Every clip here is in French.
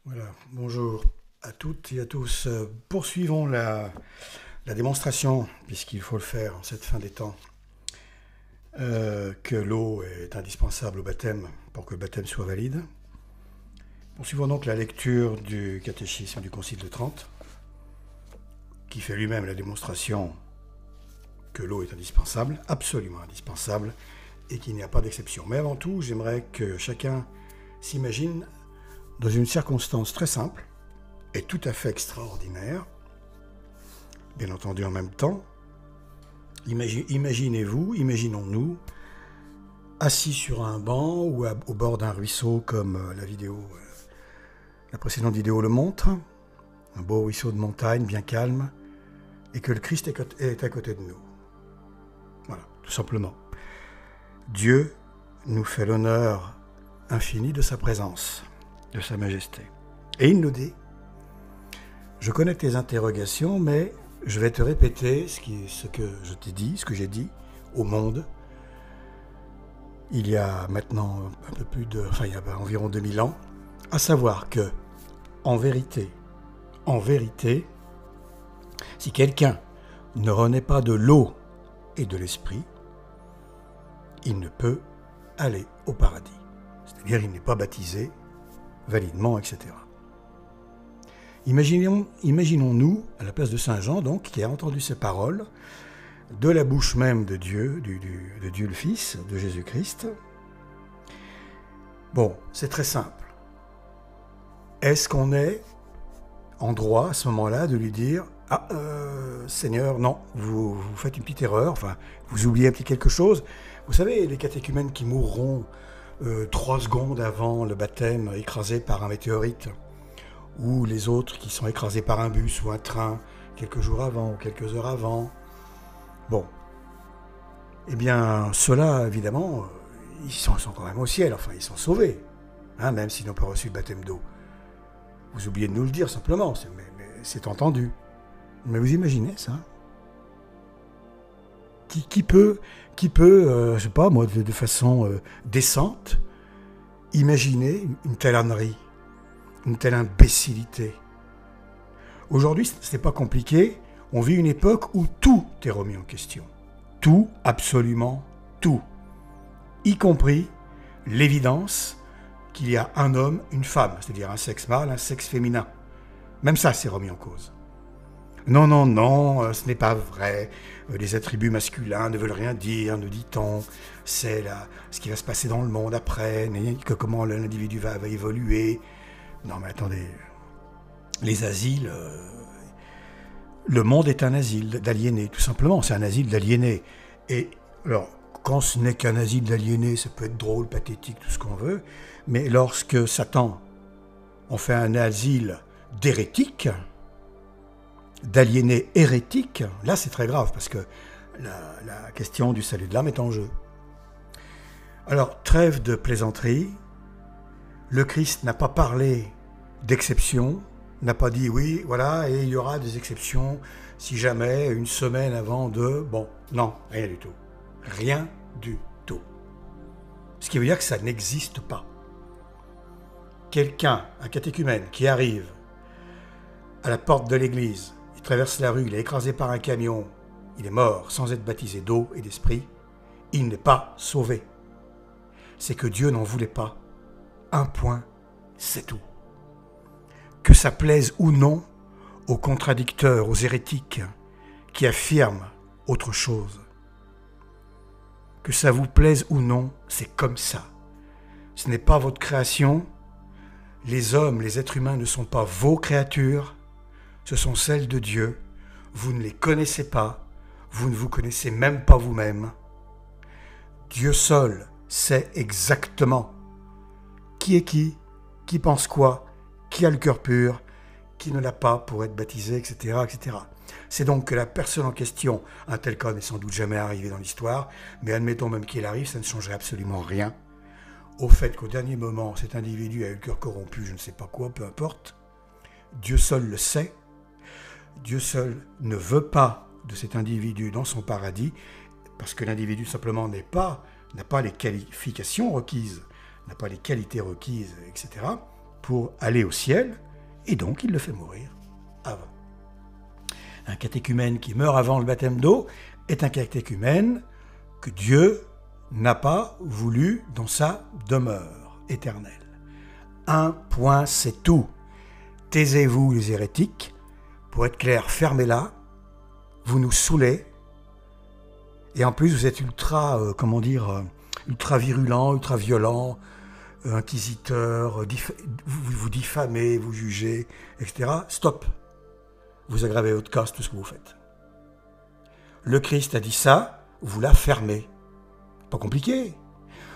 Voilà, bonjour à toutes et à tous. Poursuivons la démonstration, puisqu'il faut le faire en cette fin des temps, que l'eau est indispensable au baptême pour que le baptême soit valide. Poursuivons donc la lecture du catéchisme du Concile de Trente, qui fait lui-même la démonstration que l'eau est indispensable, absolument indispensable, et qu'il n'y a pas d'exception. Mais avant tout, j'aimerais que chacun s'imagine dans une circonstance très simple et tout à fait extraordinaire, bien entendu en même temps. Imaginez-vous, imaginons-nous, assis sur un banc ou au bord d'un ruisseau comme la précédente vidéo le montre, un beau ruisseau de montagne bien calme, et que le Christ est à côté de nous. Voilà, tout simplement. Dieu nous fait l'honneur infini de sa présence, de sa majesté. Et il nous dit, je connais tes interrogations, mais je vais te répéter ce que je t'ai dit, ce que j'ai dit au monde. Il y a maintenant il y a environ 2000 ans, à savoir que, en vérité, si quelqu'un ne renaît pas de l'eau et de l'esprit, il ne peut aller au paradis. C'est-à-dire, il n'est pas baptisé validement, etc. Imaginons-nous, à la place de Saint Jean, donc, qui a entendu ces paroles, de la bouche même de Dieu, de Dieu le Fils, de Jésus-Christ. Bon, c'est très simple. Est-ce qu'on est en droit, à ce moment-là, de lui dire « Ah, Seigneur, non, vous faites une petite erreur, enfin, vous oubliez un petit quelque chose. » Vous savez, les catéchumènes qui mourront 3 secondes avant le baptême, écrasés par un météorite, ou les autres qui sont écrasés par un bus ou un train quelques jours avant ou quelques heures avant. Bon, eh bien, ceux-là, évidemment, ils sont quand même au ciel, enfin, ils sont sauvés, hein, même s'ils n'ont pas reçu le baptême d'eau. Vous oubliez de nous le dire simplement, mais c'est entendu. Mais vous imaginez ça? Qui peut, je sais pas moi, de façon décente, imaginer une telle ânerie, une telle imbécilité? Aujourd'hui, ce n'est pas compliqué. On vit une époque où tout est remis en question. Tout, absolument tout. Y compris l'évidence qu'il y a un homme, une femme, c'est-à-dire un sexe mâle, un sexe féminin. Même ça, c'est remis en cause. Non, non, non, ce n'est pas vrai. Les attributs masculins ne veulent rien dire, nous dit-on. C'est ce qui va se passer dans le monde après, comment l'individu va évoluer. Non, mais attendez. Les asiles, le monde est un asile d'aliénés, tout simplement. C'est un asile d'aliénés. Et alors, quand ce n'est qu'un asile d'aliénés, ça peut être drôle, pathétique, tout ce qu'on veut. Mais lorsque Satan en fait un asile d'hérétiques, d'aliénés hérétiques, là c'est très grave parce que la question du salut de l'âme est en jeu. Alors, trêve de plaisanterie, le Christ n'a pas parlé d'exception, n'a pas dit oui, voilà, et il y aura des exceptions si jamais, une semaine avant de... Bon, non, rien du tout. Rien du tout. Ce qui veut dire que ça n'existe pas. Quelqu'un, un catéchumène, qui arrive à la porte de l'église, il traverse la rue, il est écrasé par un camion, il est mort sans être baptisé d'eau et d'esprit, il n'est pas sauvé. C'est que Dieu n'en voulait pas. Un point, c'est tout. Que ça plaise ou non aux contradicteurs, aux hérétiques qui affirment autre chose. Que ça vous plaise ou non, c'est comme ça. Ce n'est pas votre création. Les hommes, les êtres humains ne sont pas vos créatures. Ce sont celles de Dieu. Vous ne les connaissez pas. Vous ne vous connaissez même pas vous-même. Dieu seul sait exactement qui est qui pense quoi, qui a le cœur pur, qui ne l'a pas pour être baptisé, etc., etc. C'est donc que la personne en question, un tel cas n'est sans doute jamais arrivé dans l'histoire, mais admettons même qu'il arrive, ça ne changerait absolument rien au fait qu'au dernier moment, cet individu a eu le cœur corrompu, je ne sais pas quoi, peu importe. Dieu seul le sait. Dieu seul ne veut pas de cet individu dans son paradis, parce que l'individu simplement n'a pas les qualifications requises, n'a pas les qualités requises, etc. pour aller au ciel, et donc il le fait mourir avant. Un catéchumène qui meurt avant le baptême d'eau est un catéchumène que Dieu n'a pas voulu dans sa demeure éternelle. Un point, c'est tout. Taisez-vous les hérétiques, pour être clair, fermez-la, vous nous saoulez, et en plus vous êtes ultra virulent, ultra violent, inquisiteur, vous diffamez, vous jugez, etc. Stop. Vous aggravez votre cas, tout ce que vous faites. Le Christ a dit ça, vous la fermez. Pas compliqué.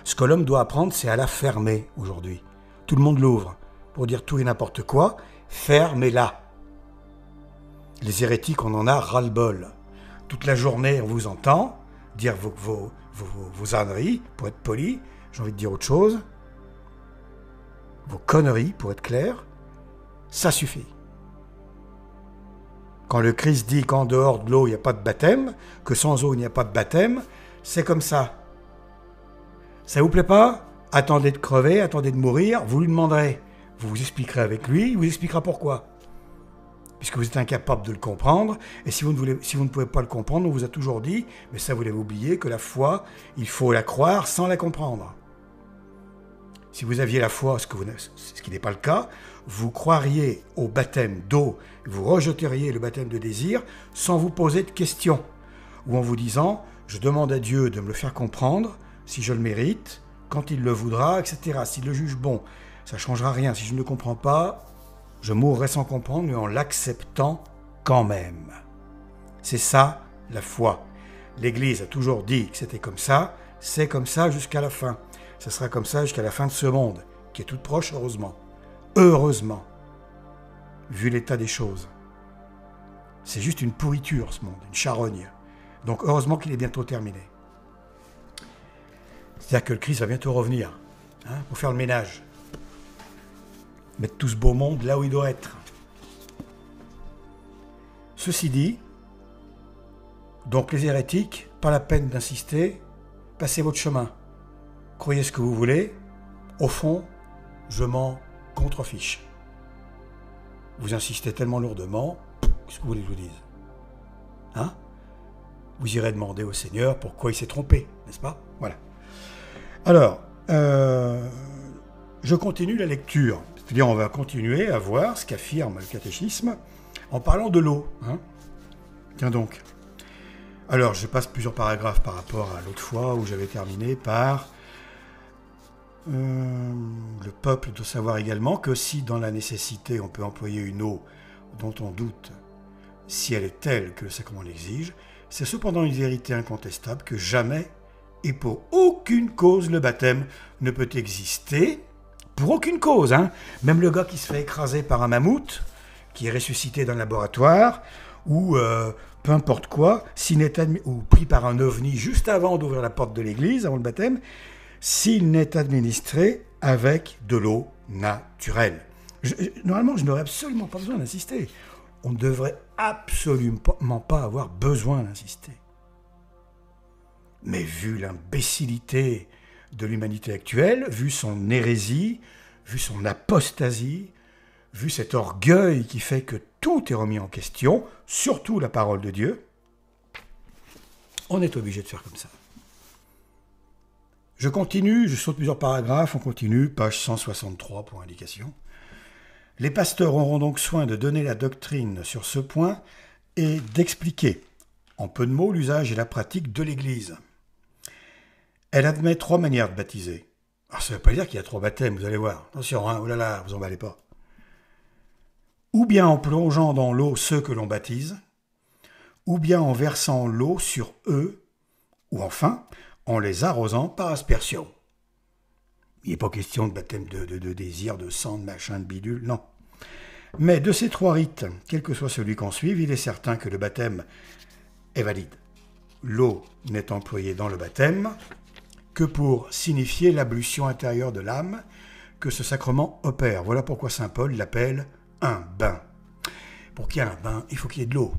Ce que l'homme doit apprendre, c'est à la fermer aujourd'hui. Tout le monde l'ouvre pour dire tout et n'importe quoi. Fermez-la. Les hérétiques, on en a ras-le-bol. Toute la journée, on vous entend dire vos âneries, pour être poli. J'ai envie de dire autre chose. Vos conneries, pour être clair. Ça suffit. Quand le Christ dit qu'en dehors de l'eau, il n'y a pas de baptême, que sans eau, il n'y a pas de baptême, c'est comme ça. Ça vous plaît pas? Attendez de crever, attendez de mourir, vous lui demanderez. Vous vous expliquerez avec lui, il vous expliquera pourquoi. Puisque vous êtes incapable de le comprendre, et si vous ne pouvez pas le comprendre, on vous a toujours dit, mais ça vous l'avez oublié, que la foi, il faut la croire sans la comprendre. Si vous aviez la foi, ce qui n'est pas le cas, vous croiriez au baptême d'eau, vous rejeteriez le baptême de désir sans vous poser de questions, ou en vous disant « je demande à Dieu de me le faire comprendre, si je le mérite, quand il le voudra, etc. S'il le juge bon, ça ne changera rien. Si je ne le comprends pas, je mourrai sans comprendre, mais en l'acceptant quand même. » C'est ça, la foi. L'Église a toujours dit que c'était comme ça, c'est comme ça jusqu'à la fin. Ça sera comme ça jusqu'à la fin de ce monde, qui est toute proche, heureusement. Heureusement, vu l'état des choses. C'est juste une pourriture, ce monde, une charogne. Donc, heureusement qu'il est bientôt terminé. C'est-à-dire que le Christ va bientôt revenir, pour faire le ménage. Mettre tout ce beau monde là où il doit être. Ceci dit, donc les hérétiques, pas la peine d'insister, passez votre chemin. Croyez ce que vous voulez, au fond, je m'en contrefiche. Vous insistez tellement lourdement, qu'est-ce que vous voulez que je vous dise? Vous irez demander au Seigneur pourquoi il s'est trompé, n'est-ce pas? Voilà. Alors, je continue la lecture. C'est-à-dire, on va continuer à voir ce qu'affirme le catéchisme en parlant de l'eau. Tiens donc. Alors, je passe plusieurs paragraphes par rapport à l'autre fois où j'avais terminé par... le peuple doit savoir également que si dans la nécessité on peut employer une eau dont on doute si elle est telle que le sacrement l'exige, c'est cependant une vérité incontestable que jamais et pour aucune cause le baptême ne peut exister, pour aucune cause. Même le gars qui se fait écraser par un mammouth, qui est ressuscité dans le laboratoire, ou peu importe quoi, ou pris par un ovni juste avant d'ouvrir la porte de l'église, avant le baptême, s'il n'est administré avec de l'eau naturelle. Normalement, je n'aurais absolument pas besoin d'insister. On ne devrait absolument pas avoir besoin d'insister. Mais vu l'imbécilité de l'humanité actuelle, vu son hérésie, vu son apostasie, vu cet orgueil qui fait que tout est remis en question, surtout la parole de Dieu, on est obligé de faire comme ça. Je continue, je saute plusieurs paragraphes, on continue, page 163 pour indication. Les pasteurs auront donc soin de donner la doctrine sur ce point et d'expliquer, en peu de mots, l'usage et la pratique de l'Église. Elle admet 3 manières de baptiser. Alors, ça ne veut pas dire qu'il y a 3 baptêmes, vous allez voir. Attention, oh là là, vous emballez pas. Ou bien en plongeant dans l'eau ceux que l'on baptise, ou bien en versant l'eau sur eux, ou enfin, en les arrosant par aspersion. Il n'est pas question de baptême de désir, de sang, de machin, de bidule, non. Mais de ces 3 rites, quel que soit celui qu'on suive, il est certain que le baptême est valide. L'eau n'est employée dans le baptême que pour signifier l'ablution intérieure de l'âme que ce sacrement opère. Voilà pourquoi saint Paul l'appelle un bain. Pour qu'il y ait un bain, il faut qu'il y ait de l'eau.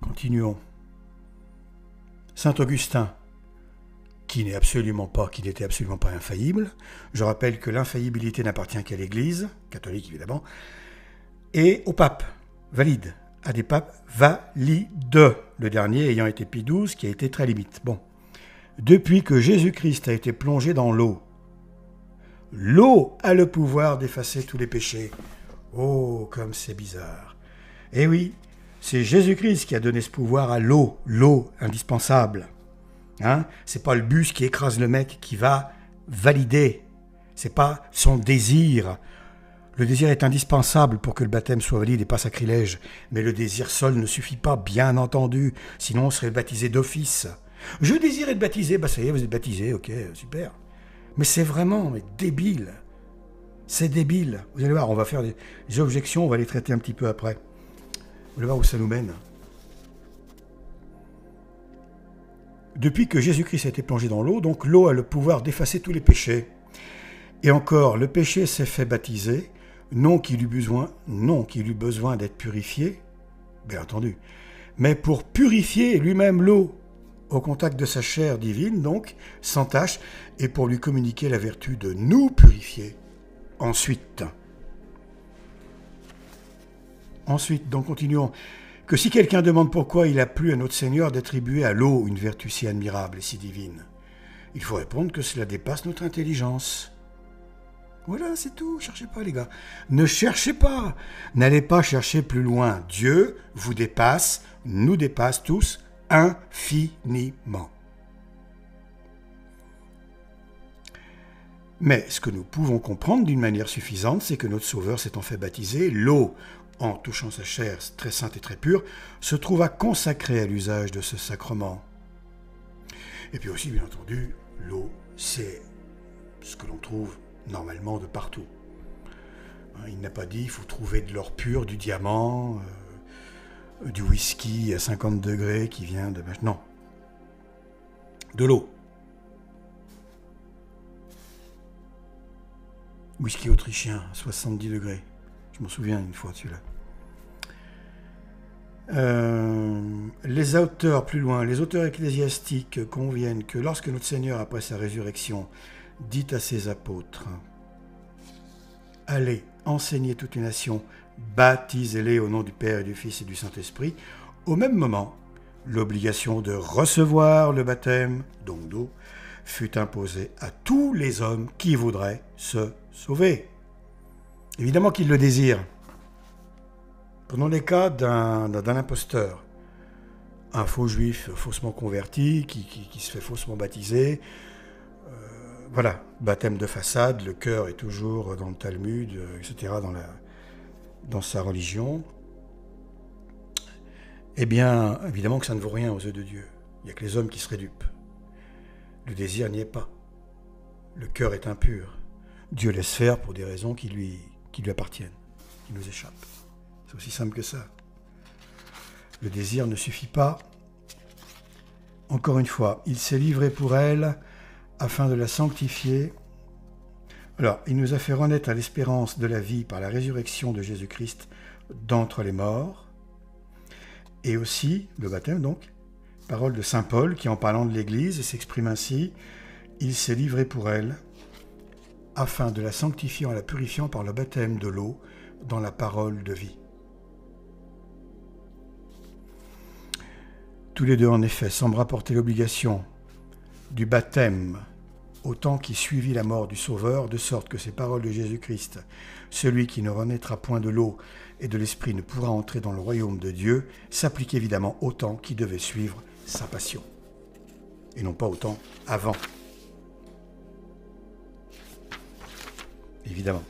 Continuons. Saint Augustin, qui n'était absolument pas infaillible. Je rappelle que l'infaillibilité n'appartient qu'à l'Église, catholique évidemment, et au pape, valide, à des papes valides, le dernier ayant été Pie XII, qui a été très limite. Bon, depuis que Jésus-Christ a été plongé dans l'eau, l'eau a le pouvoir d'effacer tous les péchés. Oh, comme c'est bizarre. Eh oui, c'est Jésus-Christ qui a donné ce pouvoir à l'eau indispensable. Hein? C'est pas le bus qui écrase le mec qui va valider. C'est pas son désir. Le désir est indispensable pour que le baptême soit valide et pas sacrilège. Mais le désir seul ne suffit pas, bien entendu. Sinon, on serait baptisé d'office. Je désire être baptisé. Bah ça y est, vous êtes baptisé. Ok, super. Mais c'est vraiment débile. C'est débile. Vous allez voir, on va faire des objections, on va les traiter un petit peu après. Vous allez voir où ça nous mène. Depuis que Jésus-Christ a été plongé dans l'eau, donc l'eau a le pouvoir d'effacer tous les péchés. Et encore, le péché s'est fait baptiser, non qu'il eût besoin d'être purifié, bien entendu, mais pour purifier lui-même l'eau, au contact de sa chair divine, donc, sans tache, et pour lui communiquer la vertu de nous purifier. Ensuite, donc continuons, que si quelqu'un demande pourquoi il a plu à notre Seigneur d'attribuer à l'eau une vertu si admirable et si divine, il faut répondre que cela dépasse notre intelligence. Voilà, c'est tout, cherchez pas les gars. Ne cherchez pas, n'allez pas chercher plus loin. Dieu vous dépasse, nous dépasse tous, infiniment. Mais ce que nous pouvons comprendre d'une manière suffisante, c'est que notre Sauveur s'étant fait baptiser, l'eau, en touchant sa chair très sainte et très pure, se trouva consacrée à l'usage de ce sacrement. Et puis aussi, bien entendu, l'eau, c'est ce que l'on trouve normalement de partout. Il n'a pas dit il faut trouver de l'or pur, du diamant, du whisky à 50 degrés qui vient de... Non. De l'eau. Whisky autrichien, 70 degrés. Je m'en souviens une fois de celui-là. Les auteurs, plus loin, les auteurs ecclésiastiques conviennent que lorsque notre Seigneur, après sa résurrection, dit à ses apôtres « Allez, enseignez toute une nation, baptisez-les au nom du Père et du Fils et du Saint-Esprit », au même moment, l'obligation de recevoir le baptême, donc d'eau, fut imposée à tous les hommes qui voudraient se sauver. Évidemment qu'ils le désirent. Prenons les cas d'un imposteur, un faux juif faussement converti, qui se fait faussement baptiser. Voilà, baptême de façade, le cœur est toujours dans le Talmud, etc., dans sa religion. Eh bien, évidemment que ça ne vaut rien aux yeux de Dieu. Il n'y a que les hommes qui seraient dupes. Le désir n'y est pas. Le cœur est impur. Dieu laisse faire pour des raisons qui lui appartiennent, qui nous échappent. C'est aussi simple que ça. Le désir ne suffit pas. Encore une fois, il s'est livré pour elle afin de la sanctifier. Alors, il nous a fait renaître à l'espérance de la vie par la résurrection de Jésus-Christ d'entre les morts. Et aussi, le baptême donc, parole de saint Paul qui en parlant de l'Église s'exprime ainsi, il s'est livré pour elle afin de la sanctifier en la purifiant par le baptême de l'eau dans la parole de vie. Tous les deux, en effet, semblent rapporter l'obligation du baptême au temps qui suivit la mort du Sauveur, de sorte que ces paroles de Jésus-Christ, celui qui ne renaîtra point de l'eau et de l'Esprit ne pourra entrer dans le royaume de Dieu, s'appliquent évidemment au temps qui devait suivre sa passion, et non pas au temps avant. Évidemment.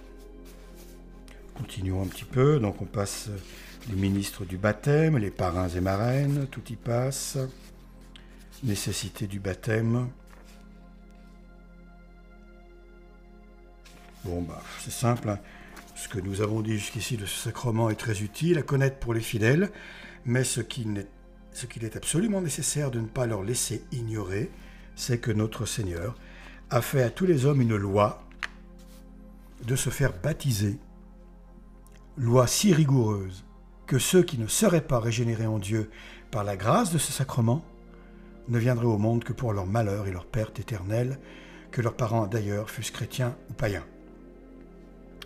Continuons un petit peu, donc on passe les ministres du baptême, les parrains et marraines, tout y passe. Nécessité du baptême. Bon, c'est simple, hein. Ce que nous avons dit jusqu'ici de ce sacrement est très utile à connaître pour les fidèles, mais ce qu'il est absolument nécessaire de ne pas leur laisser ignorer, c'est que notre Seigneur a fait à tous les hommes une loi de se faire baptiser. Loi si rigoureuse que ceux qui ne seraient pas régénérés en Dieu par la grâce de ce sacrement ne viendraient au monde que pour leur malheur et leur perte éternelle, que leurs parents d'ailleurs fussent chrétiens ou païens.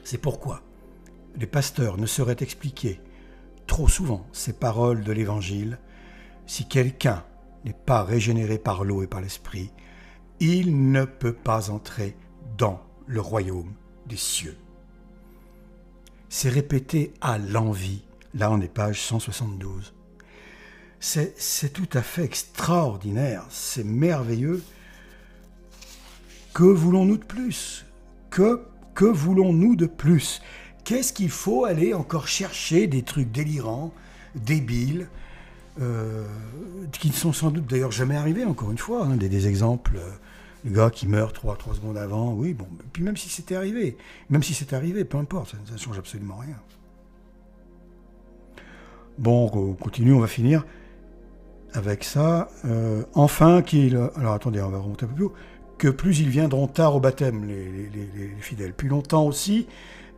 C'est pourquoi les pasteurs ne sauraient expliquer trop souvent ces paroles de l'Évangile. Si quelqu'un n'est pas régénéré par l'eau et par l'Esprit, il ne peut pas entrer dans le royaume des cieux. C'est répété à l'envi. Là, on est page 172. C'est tout à fait extraordinaire, c'est merveilleux. Que voulons-nous de plus ? Que voulons-nous de plus ? Qu'est-ce qu'il faut aller encore chercher des trucs délirants, débiles, qui ne sont sans doute d'ailleurs jamais arrivés, encore une fois, hein, des exemples, les gars qui meurent 3 secondes avant, oui, bon, puis même si c'était arrivé, peu importe, ça ne change absolument rien. Bon, on continue, on va finir avec ça. Enfin, alors attendez, on va remonter un peu plus haut. Que plus ils viendront tard au baptême, les fidèles, plus longtemps aussi,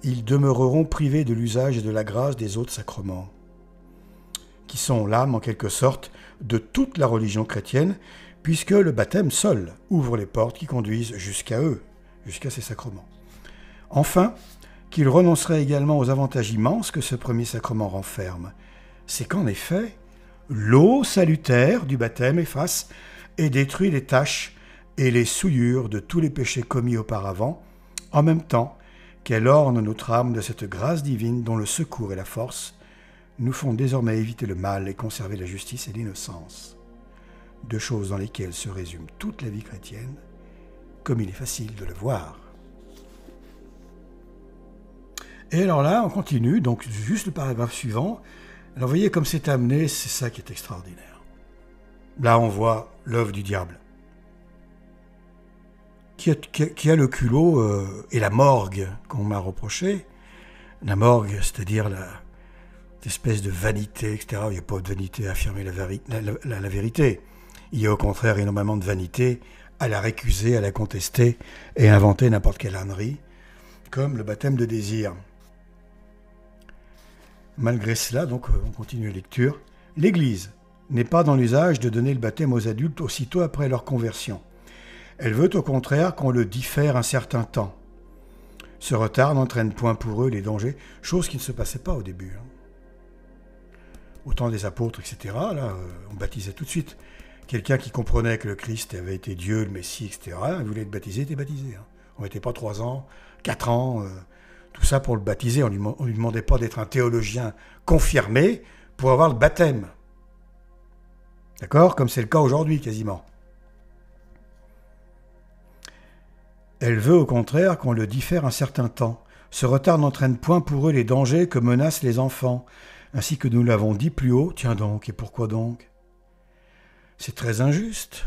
ils demeureront privés de l'usage et de la grâce des autres sacrements, qui sont l'âme, en quelque sorte, de toute la religion chrétienne, puisque le baptême seul ouvre les portes qui conduisent jusqu'à eux, jusqu'à ces sacrements. Enfin, qu'ils renonceraient également aux avantages immenses que ce premier sacrement renferme. C'est qu'en effet, l'eau salutaire du baptême efface et détruit les taches et les souillures de tous les péchés commis auparavant, en même temps qu'elle orne notre âme de cette grâce divine dont le secours et la force nous font désormais éviter le mal et conserver la justice et l'innocence. 2 choses dans lesquelles se résume toute la vie chrétienne, comme il est facile de le voir. Et alors là, on continue, donc juste le paragraphe suivant. Alors vous voyez comme c'est amené, c'est ça qui est extraordinaire. Là, on voit l'œuvre du diable. Qui a le culot et la morgue qu'on m'a reproché. La morgue, c'est-à-dire cette espèce de vanité, etc. Il n'y a pas de vanité à affirmer la vérité. Il y a au contraire énormément de vanité à la récuser, à la contester et à inventer n'importe quelle ânerie, comme le baptême de désir. Malgré cela, donc on continue la lecture, l'Église n'est pas dans l'usage de donner le baptême aux adultes aussitôt après leur conversion. Elle veut au contraire qu'on le diffère un certain temps. Ce retard n'entraîne point pour eux les dangers, chose qui ne se passait pas au début. Au temps des apôtres, etc., là, on baptisait tout de suite. Quelqu'un qui comprenait que le Christ avait été Dieu, le Messie, etc., il voulait être baptisé, était baptisé. On n'était pas 3 ans, 4 ans, tout ça pour le baptiser. On lui demandait pas d'être un théologien confirmé pour avoir le baptême. D'accord ? Comme c'est le cas aujourd'hui, quasiment. Elle veut au contraire qu'on le diffère un certain temps. Ce retard n'entraîne point pour eux les dangers que menacent les enfants, ainsi que nous l'avons dit plus haut. Tiens donc, et pourquoi donc ? C'est très injuste.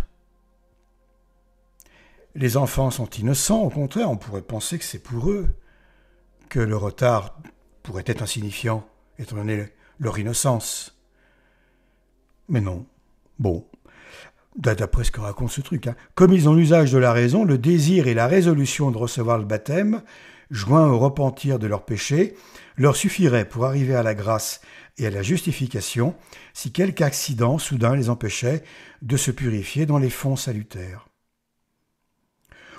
Les enfants sont innocents, au contraire, on pourrait penser que c'est pour eux que le retard pourrait être insignifiant, étant donné leur innocence. Mais non. Bon. D'après ce que raconte ce truc, comme ils ont l'usage de la raison, le désir et la résolution de recevoir le baptême, joints au repentir de leurs péchés, leur suffiraient pour arriver à la grâce et à la justification si quelque accident soudain les empêchait de se purifier dans les fonds salutaires.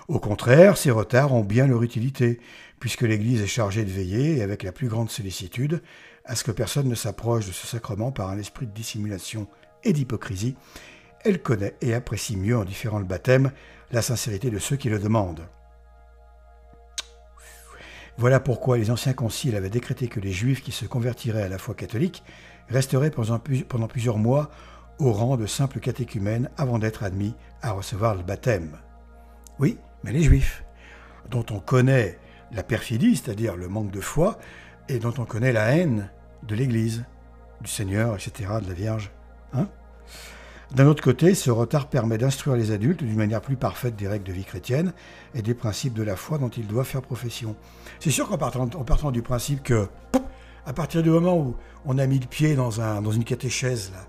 Au contraire, ces retards ont bien leur utilité, puisque l'Église est chargée de veiller, et avec la plus grande sollicitude, à ce que personne ne s'approche de ce sacrement par un esprit de dissimulation et d'hypocrisie. Elle connaît et apprécie mieux, en différant le baptême, la sincérité de ceux qui le demandent. Voilà pourquoi les anciens conciles avaient décrété que les Juifs qui se convertiraient à la foi catholique resteraient pendant plusieurs mois au rang de simples catéchumènes avant d'être admis à recevoir le baptême. Oui, mais les Juifs, dont on connaît la perfidie, c'est-à-dire le manque de foi, et dont on connaît la haine de l'Église, du Seigneur, etc., de la Vierge. D'un autre côté, ce retard permet d'instruire les adultes d'une manière plus parfaite des règles de vie chrétienne et des principes de la foi dont ils doivent faire profession. C'est sûr qu'en partant du principe que, à partir du moment où on a mis le pied dans une catéchèse, là,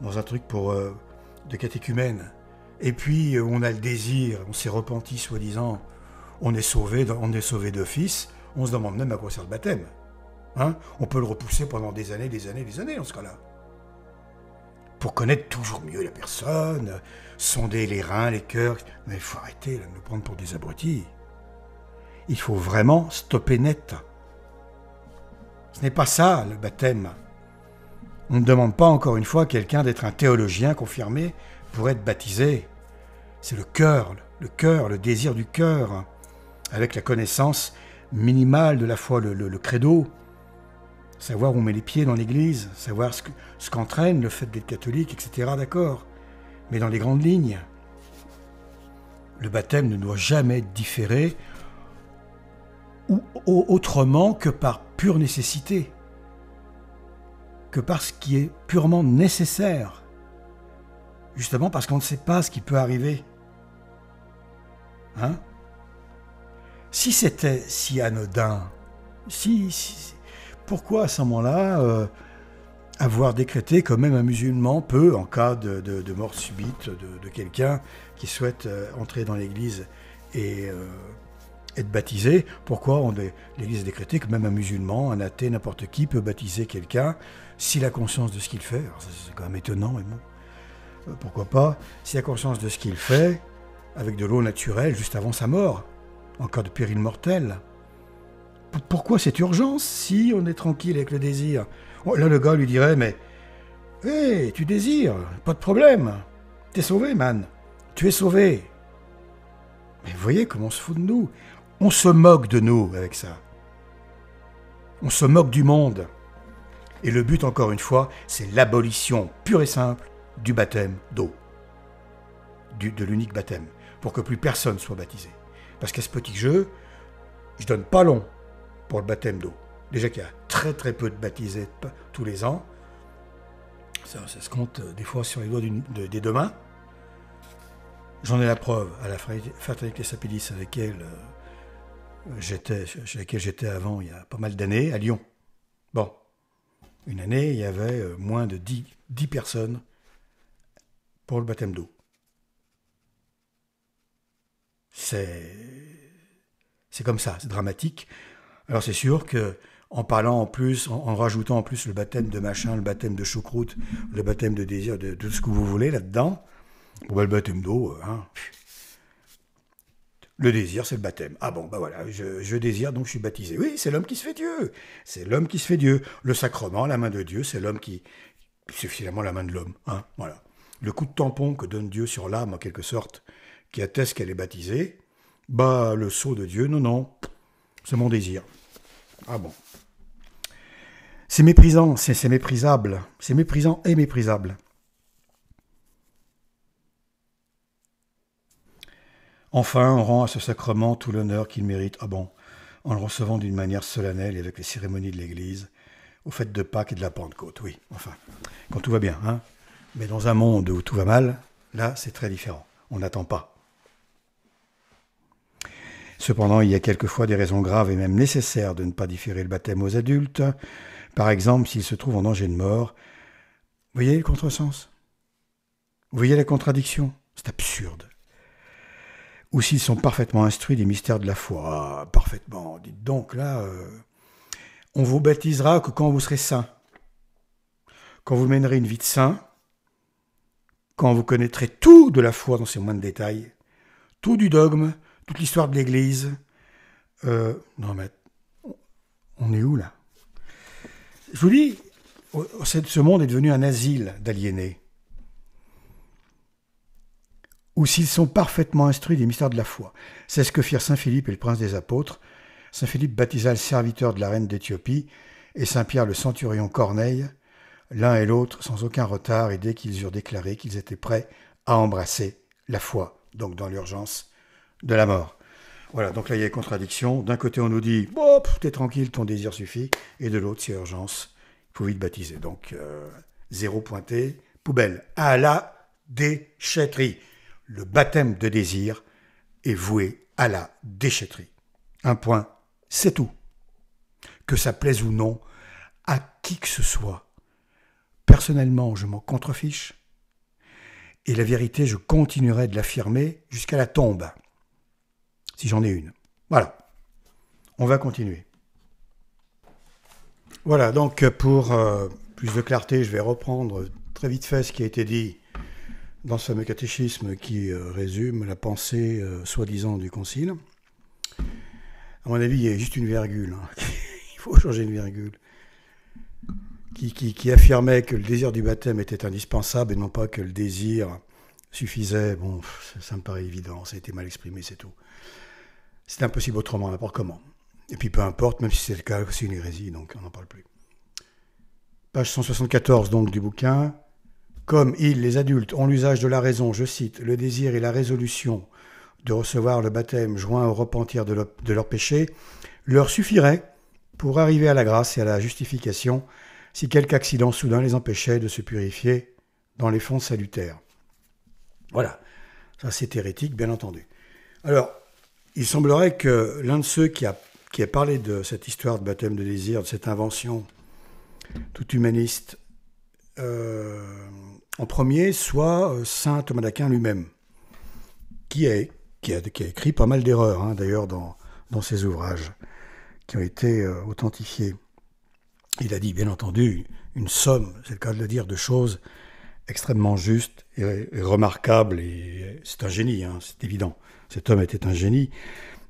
dans un truc de catéchumène, et puis on a le désir, on s'est repenti soi-disant, on est sauvé d'office, on se demande même à quoi sert le baptême. On peut le repousser pendant des années dans ce cas-là. pour connaître toujours mieux la personne, sonder les reins, les cœurs. Mais il faut arrêter là, de nous prendre pour des abrutis. Il faut vraiment stopper net. Ce n'est pas ça, le baptême. On ne demande pas encore une fois à quelqu'un d'être un théologien confirmé pour être baptisé. C'est le cœur, le désir du cœur, avec la connaissance minimale de la foi, le credo, savoir où on met les pieds dans l'église, savoir ce qu'entraîne le fait d'être catholique, etc. D'accord. Mais dans les grandes lignes, le baptême ne doit jamais être différé ou autrement que par pure nécessité, que par ce qui est purement nécessaire, justement parce qu'on ne sait pas ce qui peut arriver. Hein? Si c'était si anodin, pourquoi à ce moment-là avoir décrété que même un musulman peut, en cas de mort subite de quelqu'un qui souhaite entrer dans l'église et être baptisé, pourquoi l'Église a décrété que même un musulman, un athée, n'importe qui peut baptiser quelqu'un s'il a conscience de ce qu'il fait. Alors c'est quand même étonnant, mais bon, pourquoi pas, s'il a conscience de ce qu'il fait, avec de l'eau naturelle juste avant sa mort, en cas de péril mortel. Pourquoi cette urgence si on est tranquille avec le désir? Là, le gars lui dirait, mais hé, tu désires, pas de problème, t'es sauvé, man, tu es sauvé. Mais vous voyez comment on se fout de nous. On se moque de nous avec ça. On se moque du monde. Et le but, encore une fois, c'est l'abolition pure et simple du baptême d'eau. De l'unique baptême. Pour que plus personne soit baptisé. Parce qu'à ce petit jeu, je donne pas long pour le baptême d'eau. Déjà qu'il y a très très peu de baptisés tous les ans. Ça se compte des fois sur les doigts des deux mains. J'en ai la preuve à la Fraternité Sapidis avec laquelle j'étais avant, il y a pas mal d'années, à Lyon. Bon, une année, il y avait moins de 10 personnes pour le baptême d'eau. C'est comme ça, c'est dramatique. Alors c'est sûr que en parlant en plus, en rajoutant en plus le baptême de machin, le baptême de choucroute, le baptême de désir, de tout ce que vous voulez là-dedans, bon, le baptême d'eau, hein. Le désir, c'est le baptême. Ah bon, bah voilà, je désire, donc je suis baptisé. Oui, c'est l'homme qui se fait Dieu. C'est l'homme qui se fait Dieu. Le sacrement, la main de Dieu, c'est l'homme qui... C'est finalement la main de l'homme. Hein, voilà. Le coup de tampon que donne Dieu sur l'âme, en quelque sorte, qui atteste qu'elle est baptisée, bah, le sceau de Dieu, non, c'est mon désir. Ah bon. C'est méprisant, c'est méprisable. C'est méprisant et méprisable. Enfin, on rend à ce sacrement tout l'honneur qu'il mérite, ah bon, en le recevant d'une manière solennelle et avec les cérémonies de l'Église, aux fêtes de Pâques et de la Pentecôte, oui, enfin, quand tout va bien, hein. Mais dans un monde où tout va mal, là, c'est très différent, on n'attend pas. Cependant, il y a quelquefois des raisons graves et même nécessaires de ne pas différer le baptême aux adultes, par exemple, s'ils se trouvent en danger de mort. Vous voyez le contresens? Vous voyez la contradiction? C'est absurde. Ou s'ils sont parfaitement instruits des mystères de la foi. Ah, parfaitement. Dites donc, là, on vous baptisera que quand vous serez saint. Quand vous mènerez une vie de saint, quand vous connaîtrez tout de la foi dans ses moindres détails, tout du dogme, toute l'histoire de l'Église. Non, mais on est où, là? Je vous dis, ce monde est devenu un asile d'aliénés. Ou s'ils sont parfaitement instruits des mystères de la foi. C'est ce que firent Saint Philippe et le prince des apôtres. Saint Philippe baptisa le serviteur de la reine d'Éthiopie et Saint Pierre le centurion Corneille, l'un et l'autre sans aucun retard, et dès qu'ils eurent déclaré qu'ils étaient prêts à embrasser la foi, donc dans l'urgence de la mort. Voilà, donc là il y a une contradiction. D'un côté on nous dit oh, « t'es tranquille, ton désir suffit », et de l'autre c'est urgence, il faut vite baptiser. Donc zéro pointé, poubelle, à la déchetterie. Le baptême de désir est voué à la déchetterie. Un point, c'est tout. Que ça plaise ou non à qui que ce soit. Personnellement, je m'en contrefiche. Et la vérité, je continuerai de l'affirmer jusqu'à la tombe. Si j'en ai une. Voilà. On va continuer. Voilà, donc pour plus de clarté, je vais reprendre très vite fait ce qui a été dit dans ce fameux catéchisme qui résume la pensée soi-disant du Concile. À mon avis, il y a juste une virgule. Il faut changer une virgule. Qui affirmait que le désir du baptême était indispensable et non pas que le désir suffisait. Bon, ça me paraît évident, ça a été mal exprimé, c'est tout. C'est impossible autrement, n'importe comment. Et puis peu importe, même si c'est le cas, c'est une hérésie, donc on n'en parle plus. Page 174 donc du bouquin. Comme ils, les adultes, ont l'usage de la raison, je cite, le désir et la résolution de recevoir le baptême joint au repentir de leurs péchés, leur suffirait pour arriver à la grâce et à la justification si quelque accident soudain les empêchait de se purifier dans les fonds salutaires. Voilà, ça c'est hérétique, bien entendu. Alors, il semblerait que l'un de ceux qui a parlé de cette histoire de baptême de désir, de cette invention toute humaniste, en premier, soit saint Thomas d'Aquin lui-même, qui a écrit pas mal d'erreurs, d'ailleurs, dans ses ouvrages, qui ont été authentifiés. Il a dit, bien entendu, une somme, c'est le cas de le dire, de choses extrêmement justes et remarquables, et c'est un génie, c'est évident. Cet homme était un génie,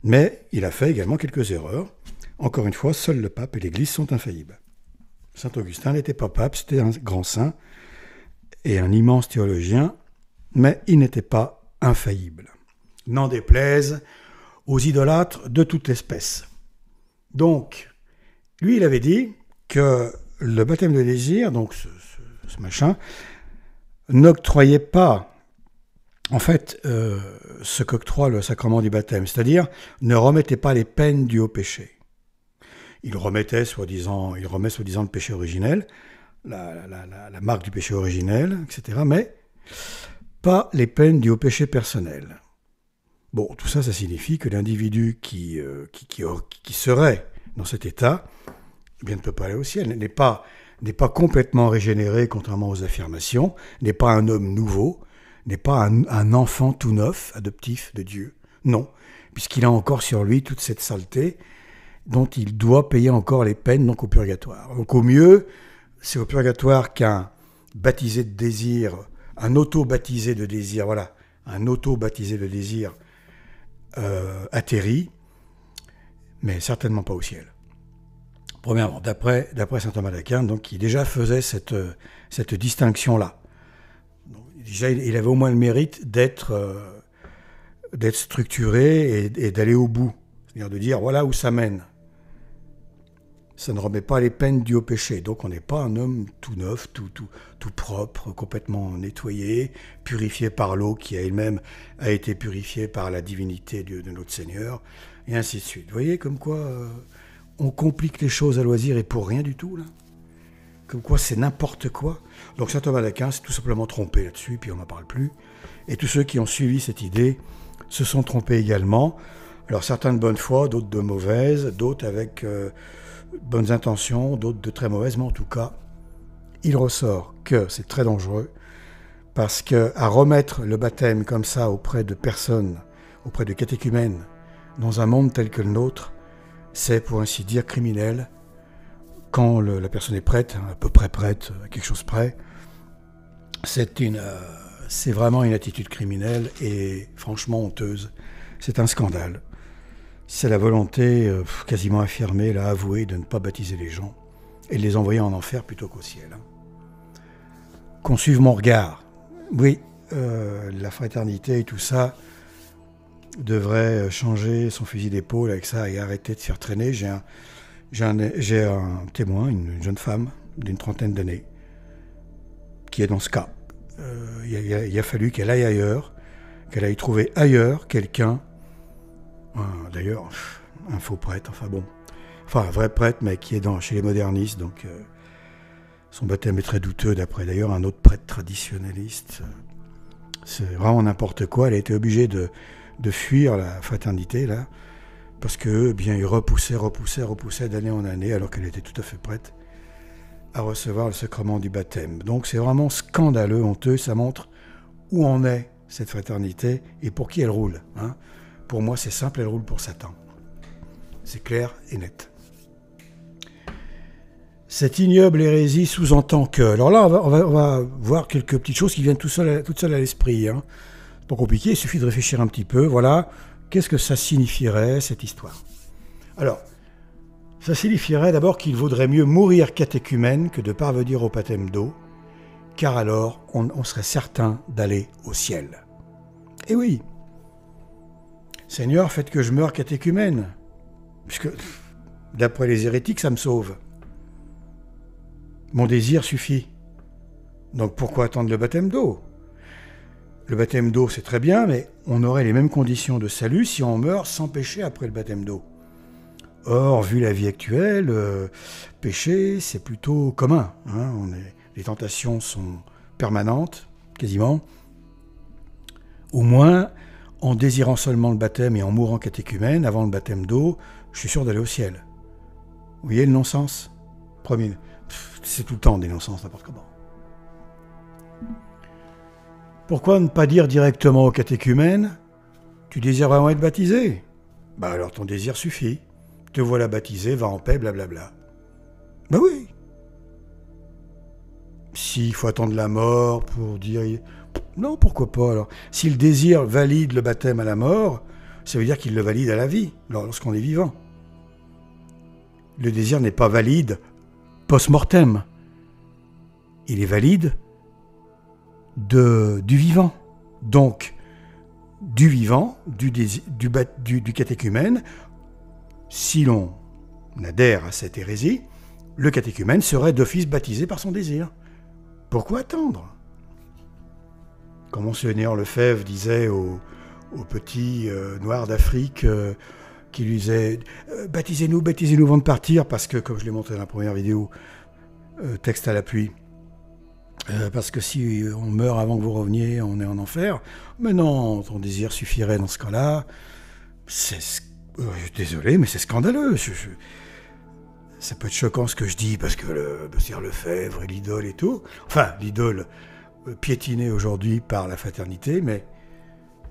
mais il a fait également quelques erreurs. Encore une fois, seul le pape et l'Église sont infaillibles. Saint Augustin n'était pas pape, c'était un grand saint et un immense théologien, mais il n'était pas infaillible. N'en déplaise aux idolâtres de toute espèce. Donc, lui, il avait dit que le baptême de désir, donc ce machin, n'octroyait pas, en fait, ce qu'octroie le sacrement du baptême, c'est-à-dire ne remettait pas les peines dues au péché. Il remet soi-disant le péché originel, la marque du péché originel, etc., mais pas les peines dues au péché personnel. Bon, tout ça, ça signifie que l'individu qui serait dans cet état, eh bien, ne peut pas aller au ciel, n'est pas complètement régénéré, contrairement aux affirmations, n'est pas un homme nouveau, n'est pas un enfant tout neuf, adoptif de Dieu. Non, puisqu'il a encore sur lui toute cette saleté dont il doit payer encore les peines, donc au purgatoire. Donc au mieux, c'est au purgatoire qu'un baptisé de désir, un auto-baptisé de désir, voilà, un auto-baptisé de désir atterrit, mais certainement pas au ciel. Premièrement, d'après saint Thomas d'Aquin, donc, qui déjà faisait cette distinction-là. Donc, déjà, il avait au moins le mérite d'être structuré et d'aller au bout. C'est-à-dire de dire, voilà où ça mène. Ça ne remet pas les peines dues au péché. Donc on n'est pas un homme tout neuf, tout propre, complètement nettoyé, purifié par l'eau qui elle-même a été purifiée par la divinité de notre Seigneur, et ainsi de suite. Vous voyez comme quoi on complique les choses à loisir et pour rien du tout, là. Comme quoi c'est n'importe quoi. Donc saint Thomas d'Aquin s'est tout simplement trompé là-dessus, puis on n'en parle plus. Et tous ceux qui ont suivi cette idée se sont trompés également. Alors certains de bonne foi, d'autres de mauvaise, d'autres avec bonnes intentions, d'autres de très mauvaises, mais en tout cas, il ressort que c'est très dangereux, parce qu'à remettre le baptême comme ça auprès de personnes, auprès de catéchumènes, dans un monde tel que le nôtre, c'est pour ainsi dire criminel, quand la personne est prête, à peu près prête, à quelque chose près, c'est vraiment une attitude criminelle et franchement honteuse. C'est un scandale. C'est la volonté quasiment affirmée, avouée, de ne pas baptiser les gens et de les envoyer en enfer plutôt qu'au ciel. Qu'on suive mon regard. Oui, la fraternité et tout ça devrait changer son fusil d'épaule avec ça et arrêter de se faire traîner. J'ai un témoin, une jeune femme d'une trentaine d'années, qui est dans ce cas. Il a fallu qu'elle aille ailleurs, qu'elle aille trouver ailleurs quelqu'un. D'ailleurs, un faux prêtre, un vrai prêtre, mais qui est chez les modernistes, donc son baptême est très douteux, d'après d'ailleurs un autre prêtre traditionnaliste. C'est vraiment n'importe quoi. Elle a été obligée de fuir la fraternité, là, parce qu'eux, bien, ils repoussaient d'année en année, alors qu'elle était tout à fait prête à recevoir le sacrement du baptême. Donc c'est vraiment scandaleux, honteux, ça montre où en est cette fraternité et pour qui elle roule, Pour moi, c'est simple, elle roule pour Satan. C'est clair et net. Cette ignoble hérésie sous-entend que... Alors là, on va voir quelques petites choses qui viennent toutes seules à l'esprit. Hein. Pas compliqué, il suffit de réfléchir un petit peu. Voilà, qu'est-ce que ça signifierait, cette histoire? Alors, ça signifierait d'abord qu'il vaudrait mieux mourir catéchumène que de parvenir au baptême d'eau, car alors on serait certain d'aller au ciel. Eh oui, Seigneur, faites que je meure catéchumène, puisque d'après les hérétiques, ça me sauve. Mon désir suffit. Donc pourquoi attendre le baptême d'eau? Le baptême d'eau, c'est très bien, mais on aurait les mêmes conditions de salut si on meurt sans péché après le baptême d'eau. Or, vu la vie actuelle, pécher, c'est plutôt commun. Hein, les tentations sont permanentes, quasiment. Au moins, en désirant seulement le baptême et en mourant catéchumène, avant le baptême d'eau, je suis sûr d'aller au ciel. Vous voyez le non-sens? Premier. C'est tout le temps des non-sens, n'importe comment. Pourquoi ne pas dire directement au catéchumène « Tu désires vraiment être baptisé ?» Bah alors ton désir suffit. Te voilà baptisé, va en paix, blablabla. Ben oui. S'il faut attendre la mort pour dire... Non, pourquoi pas alors? Si le désir valide le baptême à la mort, ça veut dire qu'il le valide à la vie, lorsqu'on est vivant. Le désir n'est pas valide post-mortem. Il est valide du vivant. Donc, du vivant, du catéchumène, si l'on adhère à cette hérésie, le catéchumène serait d'office baptisé par son désir. Pourquoi attendre? Comme Monseigneur Lefebvre disait aux petits noirs d'Afrique qui lui disaient « Baptisez-nous avant de partir » parce que, comme je l'ai montré dans la première vidéo, texte à l'appui, parce que si on meurt avant que vous reveniez, on est en enfer. Mais non, ton désir suffirait dans ce cas-là. Désolé, mais c'est scandaleux. Ça peut être choquant ce que je dis, parce que Monseigneur Lefebvre est l'idole et tout. Enfin, l'idole piétinée aujourd'hui par la fraternité, mais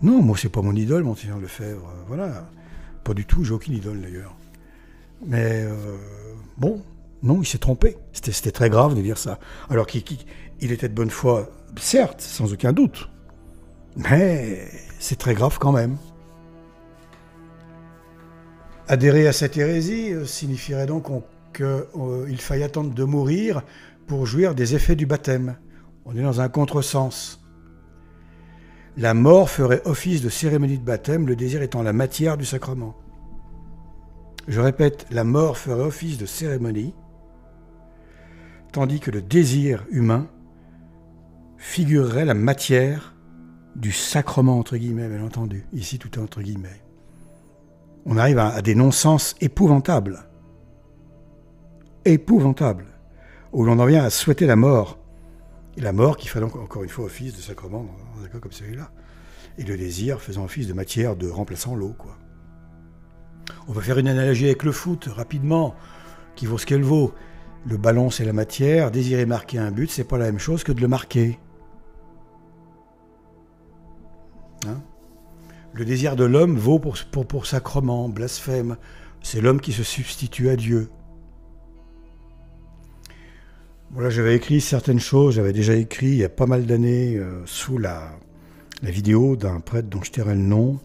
non, moi c'est pas mon idole, Monseigneur Lefebvre. Voilà, pas du tout, j'ai aucune idole d'ailleurs. Mais bon, non, il s'est trompé. C'était très grave de dire ça. Alors il était de bonne foi, certes, sans aucun doute, mais c'est très grave quand même. Adhérer à cette hérésie signifierait donc qu'il faille attendre de mourir pour jouir des effets du baptême. On est dans un contresens. La mort ferait office de cérémonie de baptême, le désir étant la matière du sacrement. Je répète, la mort ferait office de cérémonie, tandis que le désir humain figurerait la matière du sacrement, entre guillemets, bien entendu. Ici, tout est entre guillemets. On arrive à des non-sens épouvantables. Épouvantables. Où l'on en vient à souhaiter la mort. Et la mort qui fait donc encore une fois office de sacrement dans un cas comme celui-là. Et le désir faisant office de matière de remplaçant l'eau, quoi. On va faire une analogie avec le foot, rapidement, qui vaut ce qu'elle vaut. Le ballon, c'est la matière. Désirer marquer un but, c'est pas la même chose que de le marquer. Hein? Le désir de l'homme vaut pour sacrement, blasphème. C'est l'homme qui se substitue à Dieu. Voilà, j'avais écrit certaines choses, j'avais déjà écrit il y a pas mal d'années sous la vidéo d'un prêtre dont je tairai le nom,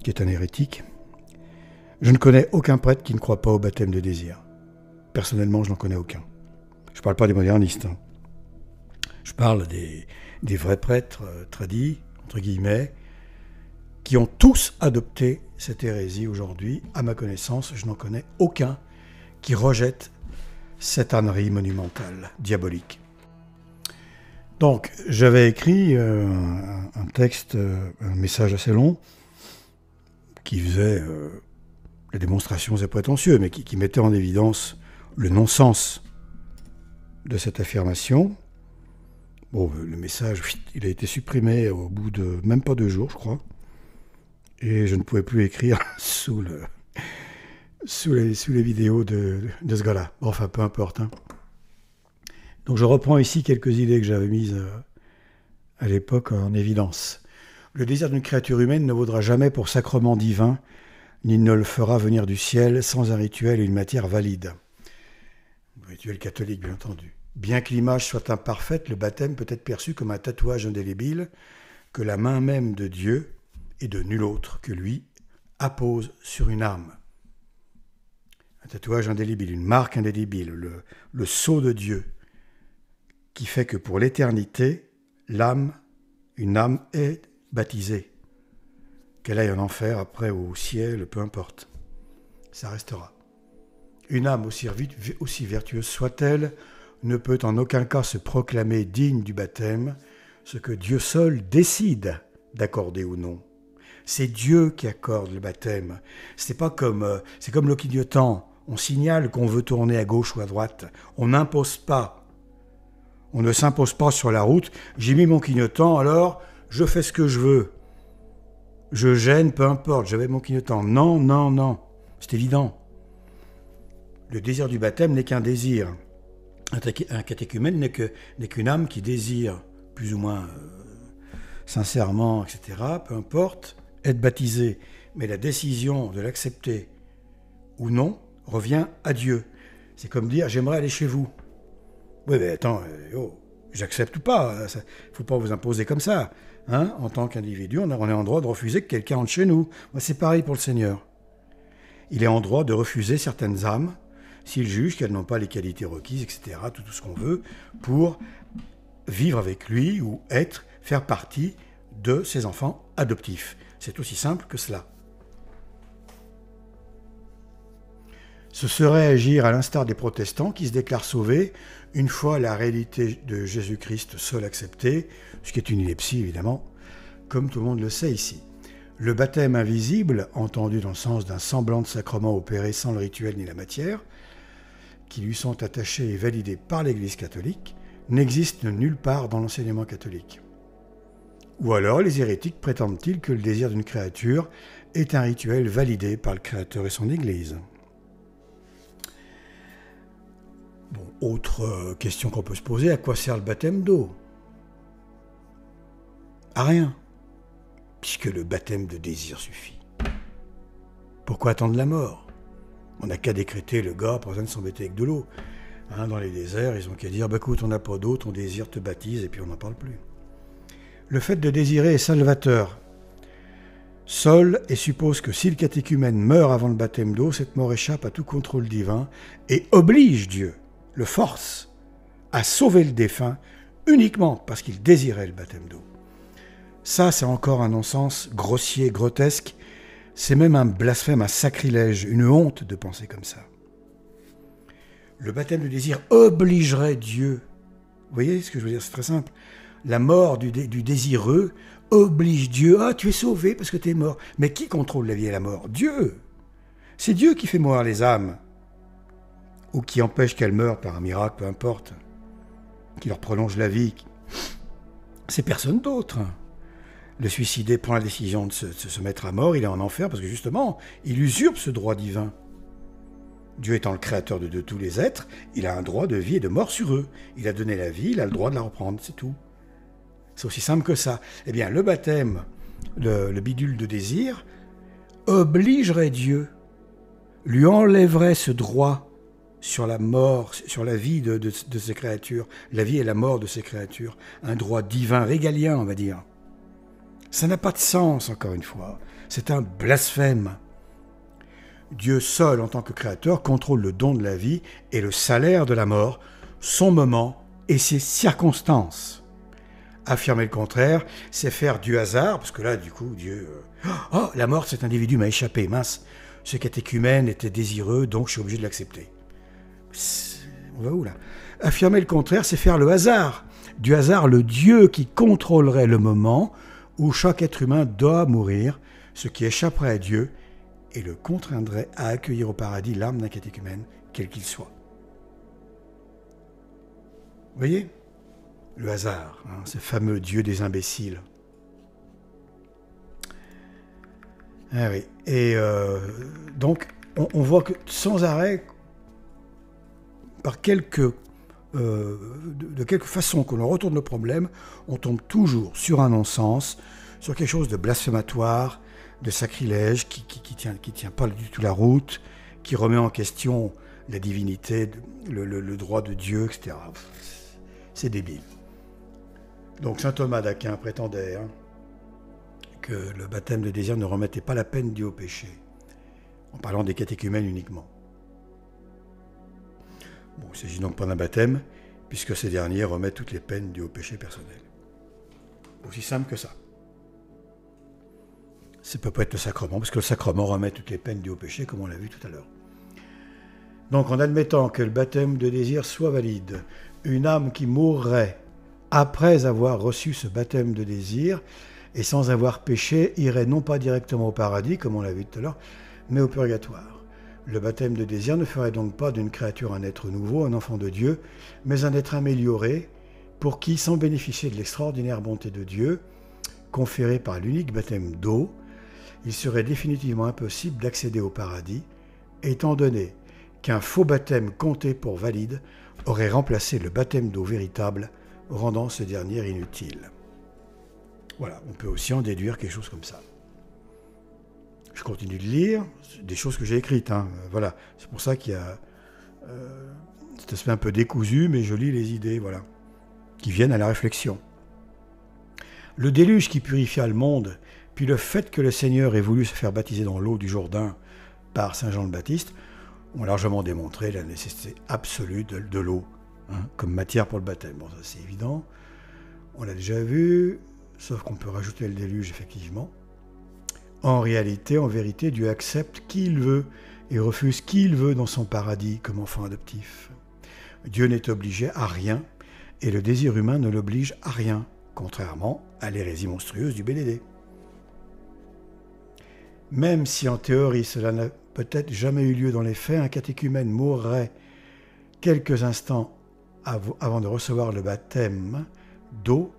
qui est un hérétique. Je ne connais aucun prêtre qui ne croit pas au baptême de désir. Personnellement, je n'en connais aucun. Je ne parle pas des modernistes. Hein. Je parle des vrais prêtres tradis, entre guillemets, qui ont tous adopté cette hérésie aujourd'hui. À ma connaissance, je n'en connais aucun qui rejette cette ânerie monumentale, diabolique. Donc, j'avais écrit un texte, un message assez long, qui faisait la démonstration, c'est prétentieux, mais qui mettait en évidence le non-sens de cette affirmation. Bon, le message, il a été supprimé au bout de même pas 2 jours, je crois. Et je ne pouvais plus écrire sous les vidéos de ce gars-là. Enfin, peu importe. Hein. Donc je reprends ici quelques idées que j'avais mises à l'époque en évidence. Le désir d'une créature humaine ne vaudra jamais pour sacrement divin, ni ne le fera venir du ciel sans un rituel et une matière valide. Vous pouvez rituel catholique, bien entendu. Bien que l'image soit imparfaite, le baptême peut être perçu comme un tatouage indélébile que la main même de Dieu et de nul autre que lui appose sur une âme. Un tatouage indélébile, une marque indélébile, le sceau de Dieu, qui fait que pour l'éternité, une âme est baptisée. Qu'elle aille en enfer, après au ciel, peu importe. Ça restera. Une âme aussi vertueuse soit-elle, ne peut en aucun cas se proclamer digne du baptême, ce que Dieu seul décide d'accorder ou non. C'est Dieu qui accorde le baptême. C'est comme le clignotant. On signale qu'on veut tourner à gauche ou à droite. On n'impose pas. On ne s'impose pas sur la route. J'ai mis mon clignotant, alors je fais ce que je veux. Je gêne, peu importe, j'avais mon clignotant. Non, non, non. C'est évident. Le désir du baptême n'est qu'un désir. Un catéchumène n'est qu'une âme qui désire, plus ou moins sincèrement, etc., peu importe, être baptisé. Mais la décision de l'accepter ou non revient à Dieu. C'est comme dire « j'aimerais aller chez vous ». Oui, mais attends, j'accepte ou pas, il ne faut pas vous imposer comme ça. Hein, en tant qu'individu, on est en droit de refuser que quelqu'un entre chez nous. C'est pareil pour le Seigneur. Il est en droit de refuser certaines âmes s'il juge qu'elles n'ont pas les qualités requises, etc., tout ce qu'on veut, pour vivre avec lui ou faire partie de ses enfants adoptifs. C'est aussi simple que cela. Ce serait agir à l'instar des protestants qui se déclarent sauvés une fois la réalité de Jésus-Christ seul acceptée, ce qui est une ineptie évidemment, comme tout le monde le sait ici. Le baptême invisible, entendu dans le sens d'un semblant de sacrement opéré sans le rituel ni la matière, qui lui sont attachés et validés par l'Église catholique, n'existe nulle part dans l'enseignement catholique. Ou alors les hérétiques prétendent-ils que le désir d'une créature est un rituel validé par le Créateur et son Église. Bon, autre question qu'on peut se poser, à quoi sert le baptême d'eau ? À rien, puisque le baptême de désir suffit. Pourquoi attendre la mort ? On n'a qu'à décréter le gars, pas besoin de s'embêter avec de l'eau. Hein, dans les déserts, ils ont qu'à dire, écoute, on n'a pas d'eau, ton désir te baptise, et puis on n'en parle plus. Le fait de désirer est salvateur. Seul, et suppose que si le catéchumène meurt avant le baptême d'eau, cette mort échappe à tout contrôle divin et oblige Dieu, le force, à sauver le défunt uniquement parce qu'il désirait le baptême d'eau. Ça, c'est encore un non-sens grossier, grotesque. C'est même un blasphème, un sacrilège, une honte de penser comme ça. Le baptême de désir obligerait Dieu. Vous voyez ce que je veux dire ? C'est très simple. La mort du désireux oblige Dieu. Ah, tu es sauvé parce que tu es mort. Mais qui contrôle la vie et la mort ? Dieu. C'est Dieu qui fait mourir les âmes. Ou qui empêche qu'elles meurent par un miracle, peu importe. Qui leur prolonge la vie. C'est personne d'autre. Le suicidé prend la décision de se mettre à mort, il est en enfer parce que justement, il usurpe ce droit divin. Dieu étant le créateur de tous les êtres, il a un droit de vie et de mort sur eux. Il a donné la vie, il a le droit de la reprendre, c'est tout. C'est aussi simple que ça. Eh bien, le baptême, le bidule de désir, obligerait Dieu, lui enlèverait ce droit sur la mort, sur la vie de ces créatures, la vie et la mort de ces créatures, un droit divin, régalien, on va dire. Ça n'a pas de sens, encore une fois. C'est un blasphème. Dieu seul, en tant que créateur, contrôle le don de la vie et le salaire de la mort, son moment et ses circonstances. Affirmer le contraire, c'est faire du hasard, parce que là, du coup, Dieu... Oh, la mort de cet individu m'a échappé, mince. Ce catéchumène était désireux, donc je suis obligé de l'accepter. On va où, là ? Affirmer le contraire, c'est faire le hasard. Du hasard, le Dieu qui contrôlerait le moment où chaque être humain doit mourir, ce qui échapperait à Dieu et le contraindrait à accueillir au paradis l'âme d'un catéchumène, quel qu'il soit. Vous voyez ? Le hasard, hein, ce fameux Dieu des imbéciles. Ah oui. Et donc, on voit que sans arrêt, de quelque façon que l'on retourne le problème, on tombe toujours sur un non-sens, sur quelque chose de blasphématoire, de sacrilège, qui tient pas du tout la route, qui remet en question la divinité, le droit de Dieu, etc. C'est débile. Donc saint Thomas d'Aquin prétendait que le baptême de désir ne remettait pas la peine due au péché, en parlant des catéchumènes uniquement. Bon, il ne s'agit donc pas d'un baptême, puisque ces derniers remettent toutes les peines dues au péché personnel. Aussi simple que ça. Ça ne peut pas être le sacrement, parce que le sacrement remet toutes les peines dues au péché, comme on l'a vu tout à l'heure. Donc en admettant que le baptême de désir soit valide, une âme qui mourrait après avoir reçu ce baptême de désir et sans avoir péché irait non pas directement au paradis, comme on l'a vu tout à l'heure, mais au purgatoire. Le baptême de désir ne ferait donc pas d'une créature un être nouveau, un enfant de Dieu, mais un être amélioré, pour qui, sans bénéficier de l'extraordinaire bonté de Dieu, conférée par l'unique baptême d'eau, il serait définitivement impossible d'accéder au paradis, étant donné qu'un faux baptême compté pour valide aurait remplacé le baptême d'eau véritable, rendant ce dernier inutile. Voilà, on peut aussi en déduire quelque chose comme ça. Je continue de lire, des choses que j'ai écrites. Voilà, c'est pour ça qu'il y a cet aspect un peu décousu, mais je lis les idées, voilà, qui viennent à la réflexion. Le déluge qui purifia le monde, puis le fait que le Seigneur ait voulu se faire baptiser dans l'eau du Jourdain par saint Jean le Baptiste, ont largement démontré la nécessité absolue de l'eau, comme matière pour le baptême. Bon, ça c'est évident, on l'a déjà vu, sauf qu'on peut rajouter le déluge, effectivement. En réalité, en vérité, Dieu accepte qui il veut et refuse qui il veut dans son paradis comme enfant adoptif. Dieu n'est obligé à rien et le désir humain ne l'oblige à rien, contrairement à l'hérésie monstrueuse du BDD. Même si en théorie cela n'a peut-être jamais eu lieu dans les faits, un catéchumène mourrait quelques instants avant de recevoir le baptême d'eau.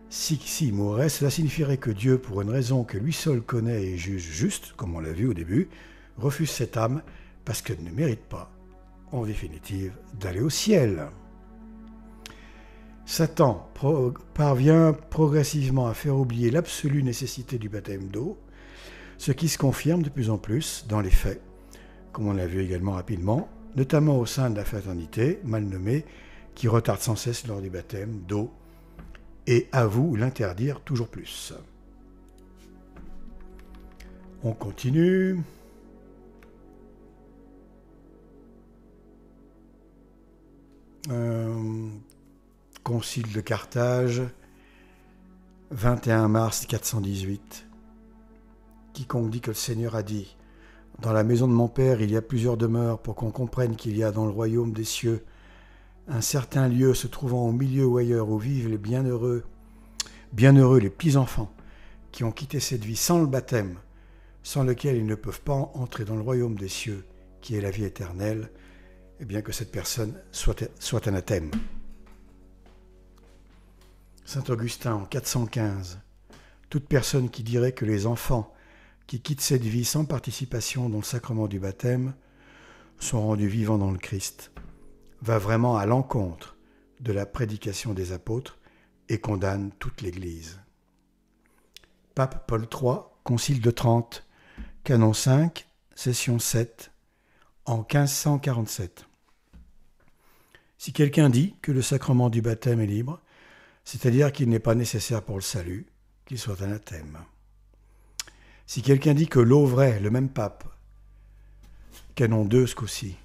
S'il mourrait, cela signifierait que Dieu, pour une raison que lui seul connaît et juge juste, comme on l'a vu au début, refuse cette âme parce qu'elle ne mérite pas, en définitive, d'aller au ciel. Satan parvient progressivement à faire oublier l'absolue nécessité du baptême d'eau, ce qui se confirme de plus en plus dans les faits, comme on l'a vu également rapidement, notamment au sein de la fraternité, mal nommée, qui retarde sans cesse lors du baptême d'eau et avoue l'interdire toujours plus. On continue. Concile de Carthage, 21 mars 418. Quiconque dit que le Seigneur a dit « Dans la maison de mon Père, il y a plusieurs demeures pour qu'on comprenne qu'il y a dans le royaume des cieux un certain lieu se trouvant au milieu ou ailleurs où vivent les bienheureux les petits-enfants qui ont quitté cette vie sans le baptême, sans lequel ils ne peuvent pas entrer dans le royaume des cieux, qui est la vie éternelle, et bien que cette personne soit anathème. » Saint Augustin en 415. Toute personne qui dirait que les enfants qui quittent cette vie sans participation dans le sacrement du baptême sont rendus vivants dans le Christ va vraiment à l'encontre de la prédication des apôtres et condamne toute l'Église. Pape Paul III, Concile de Trente, Canon 5, Session 7, en 1547. Si quelqu'un dit que le sacrement du baptême est libre, c'est-à-dire qu'il n'est pas nécessaire pour le salut, qu'il soit anathème. Si quelqu'un dit que l'eau vraie, le même pape, Canon 2 ce coup-ci,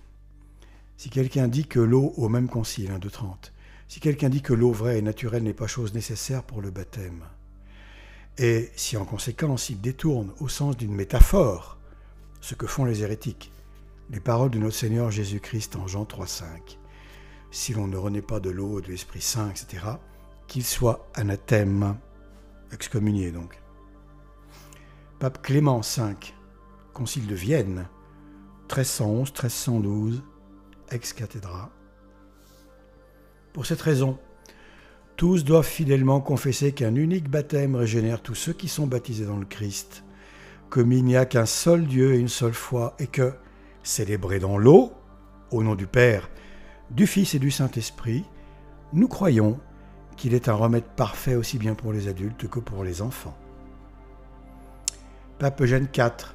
si quelqu'un dit que l'eau au même concile, 1 de 30, si quelqu'un dit que l'eau vraie et naturelle n'est pas chose nécessaire pour le baptême, et si en conséquence il détourne au sens d'une métaphore, ce que font les hérétiques, les paroles de notre Seigneur Jésus-Christ en Jean 3,5, si l'on ne renaît pas de l'eau, de l'Esprit Saint, etc., qu'il soit anathème, excommunié donc. Pape Clément V, Concile de Vienne, 1311-1312, ex cathedra. Pour cette raison, tous doivent fidèlement confesser qu'un unique baptême régénère tous ceux qui sont baptisés dans le Christ, comme il n'y a qu'un seul Dieu et une seule foi, et que, célébrés dans l'eau, au nom du Père, du Fils et du Saint-Esprit, nous croyons qu'il est un remède parfait aussi bien pour les adultes que pour les enfants. Pape Eugène IV,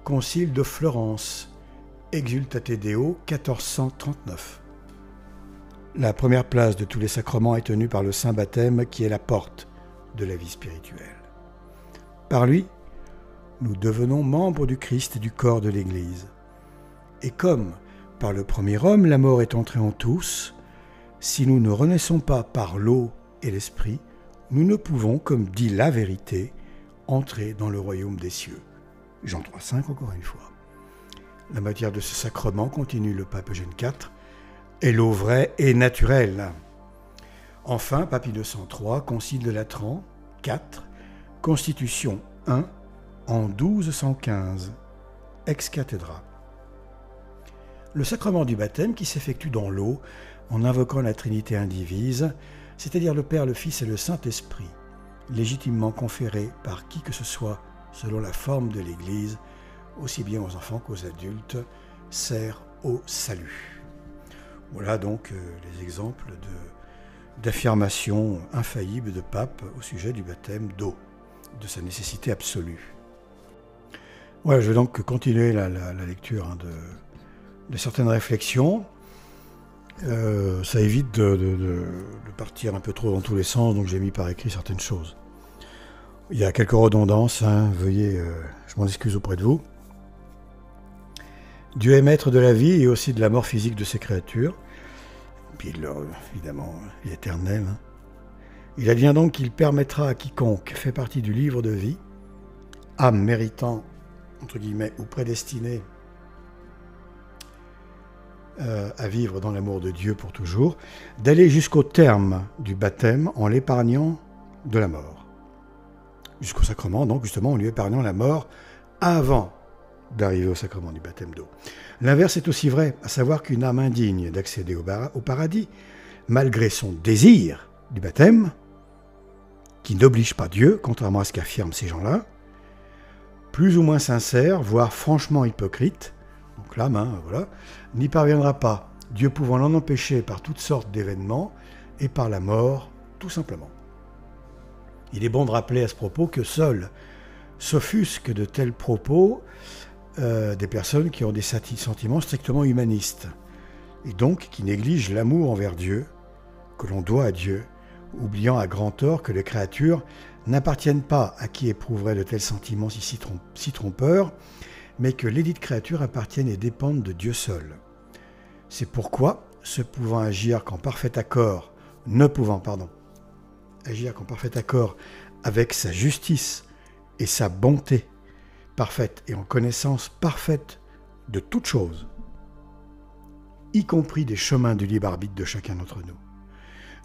Concile de Florence, Exultate Deo, 1439. La première place de tous les sacrements est tenue par le saint baptême qui est la porte de la vie spirituelle. Par lui, nous devenons membres du Christ et du corps de l'Église. Et comme, par le premier homme, la mort est entrée en tous, si nous ne renaissons pas par l'eau et l'esprit, nous ne pouvons, comme dit la vérité, entrer dans le royaume des cieux. Jean 3,5 encore une fois. La matière de ce sacrement, continue le pape Eugène IV, est l'eau vraie et naturelle. Enfin, pape Innocent III, Concile de Latran, 4, Constitution 1, en 1215, ex cathedra. Le sacrement du baptême qui s'effectue dans l'eau en invoquant la Trinité indivise, c'est-à-dire le Père, le Fils et le Saint-Esprit, légitimement conféré par qui que ce soit selon la forme de l'Église, aussi bien aux enfants qu'aux adultes, sert au salut. Voilà donc les exemples d'affirmations infaillibles de pape au sujet du baptême d'eau, de sa nécessité absolue. Voilà, je vais donc continuer la lecture de certaines réflexions. Ça évite de partir un peu trop dans tous les sens, donc j'ai mis par écrit certaines choses. Il y a quelques redondances, veuillez, je m'en excuse auprès de vous. Dieu est maître de la vie et aussi de la mort physique de ses créatures. Puis évidemment, il est éternel. Il advient donc qu'il permettra à quiconque fait partie du livre de vie, âme méritant, entre guillemets, ou prédestinée à vivre dans l'amour de Dieu pour toujours, d'aller jusqu'au terme du baptême en l'épargnant de la mort. Jusqu'au sacrement, donc justement, en lui épargnant la mort avant d'arriver au sacrement du baptême d'eau. L'inverse est aussi vrai, à savoir qu'une âme indigne d'accéder au paradis, malgré son désir du baptême, qui n'oblige pas Dieu, contrairement à ce qu'affirment ces gens-là, plus ou moins sincère, voire franchement hypocrite, donc l'âme, voilà, n'y parviendra pas, Dieu pouvant l'en empêcher par toutes sortes d'événements et par la mort, tout simplement. Il est bon de rappeler à ce propos que seuls s'offusquent de tels propos des personnes qui ont des sentiments strictement humanistes, et donc qui négligent l'amour envers Dieu, que l'on doit à Dieu, oubliant à grand tort que les créatures n'appartiennent pas à qui éprouverait de tels sentiments si trompeurs, mais que lesdites créatures appartiennent et dépendent de Dieu seul. C'est pourquoi, ne pouvant agir qu'en parfait accord avec sa justice et sa bonté parfaite et en connaissance parfaite de toutes choses, y compris des chemins du libre arbitre de chacun d'entre nous,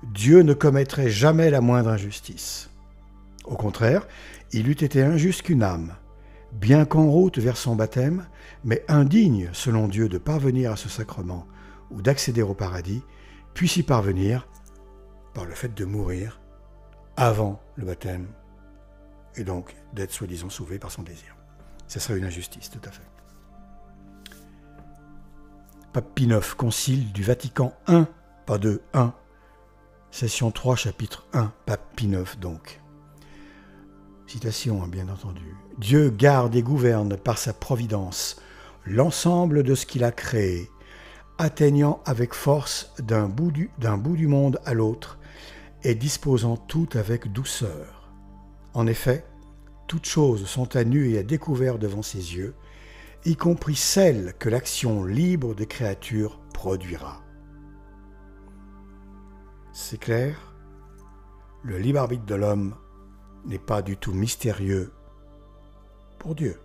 Dieu ne commettrait jamais la moindre injustice. Au contraire, il eût été injuste qu'une âme, bien qu'en route vers son baptême, mais indigne selon Dieu de parvenir à ce sacrement ou d'accéder au paradis, puisse y parvenir par le fait de mourir avant le baptême et donc d'être soi-disant sauvé par son désir. Ce serait une injustice, tout à fait. Pape Pie IX, Concile du Vatican I, pas de 1, session 3, chapitre 1, Pape Pie IX donc. Citation, bien entendu. « Dieu garde et gouverne par sa providence l'ensemble de ce qu'il a créé, atteignant avec force d'un bout du monde à l'autre et disposant tout avec douceur. En effet, toutes choses sont à nu et à découvert devant ses yeux, y compris celles que l'action libre des créatures produira. » C'est clair, le libre arbitre de l'homme n'est pas du tout mystérieux pour Dieu.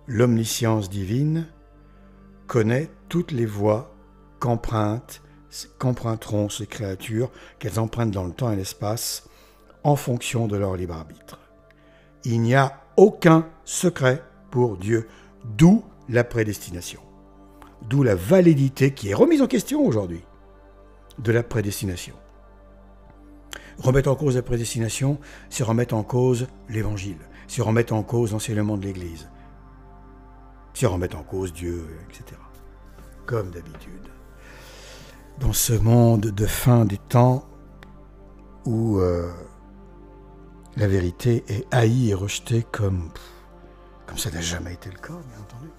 L'omniscience divine connaît toutes les voies qu'emprunteront ces créatures, qu'elles empruntent dans le temps et l'espace, en fonction de leur libre arbitre. Il n'y a aucun secret pour Dieu, d'où la prédestination, d'où la validité qui est remise en question aujourd'hui de la prédestination. Remettre en cause la prédestination, c'est remettre en cause l'Évangile, c'est remettre en cause l'enseignement de l'Église, c'est remettre en cause Dieu, etc. Comme d'habitude. Dans ce monde de fin des temps où la vérité est haïe et rejetée comme ça n'a jamais été le cas, bien entendu.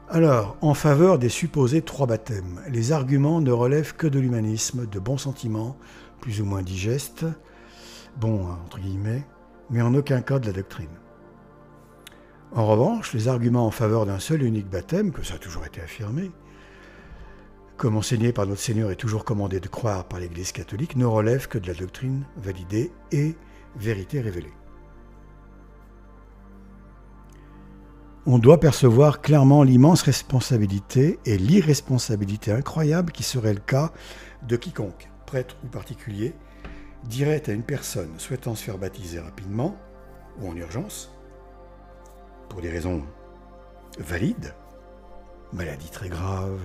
Alors, en faveur des supposés 3 baptêmes, les arguments ne relèvent que de l'humanisme, de bons sentiments, plus ou moins digestes, bons entre guillemets, mais en aucun cas de la doctrine. En revanche, les arguments en faveur d'un seul et unique baptême, que ça a toujours été affirmé, comme enseigné par notre Seigneur et toujours commandé de croire par l'Église catholique, ne relèvent que de la doctrine validée et vérité révélée. On doit percevoir clairement l'immense responsabilité et l'irresponsabilité incroyable qui serait le cas de quiconque, prêtre ou particulier, dirait à une personne souhaitant se faire baptiser rapidement ou en urgence, pour des raisons valides, maladie très grave,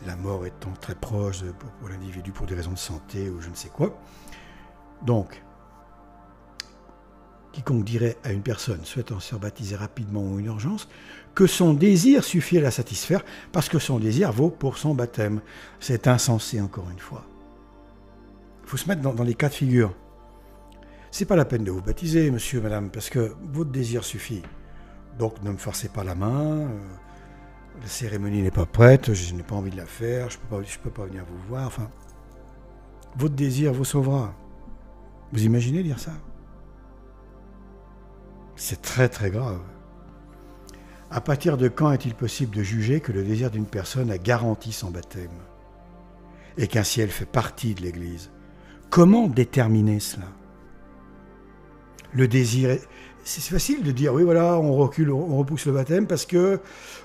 la mort étant très proche pour l'individu pour des raisons de santé ou je ne sais quoi. Donc, quiconque dirait à une personne souhaitant se faire baptiser rapidement ou en urgence que son désir suffit à la satisfaire parce que son désir vaut pour son baptême. C'est insensé encore une fois. Il faut se mettre dans les cas de figure. C'est pas la peine de vous baptiser, monsieur, madame, parce que votre désir suffit. Donc ne me forcez pas la main, la cérémonie n'est pas prête, je n'ai pas envie de la faire, je peux pas venir vous voir, enfin... Votre désir vous sauvera. Vous imaginez dire ça? C'est très très grave. À partir de quand est-il possible de juger que le désir d'une personne a garanti son baptême et qu'ainsi elle fait partie de l'Église? Comment déterminer cela? Le désir... C'est facile de dire, oui voilà, on repousse le baptême parce que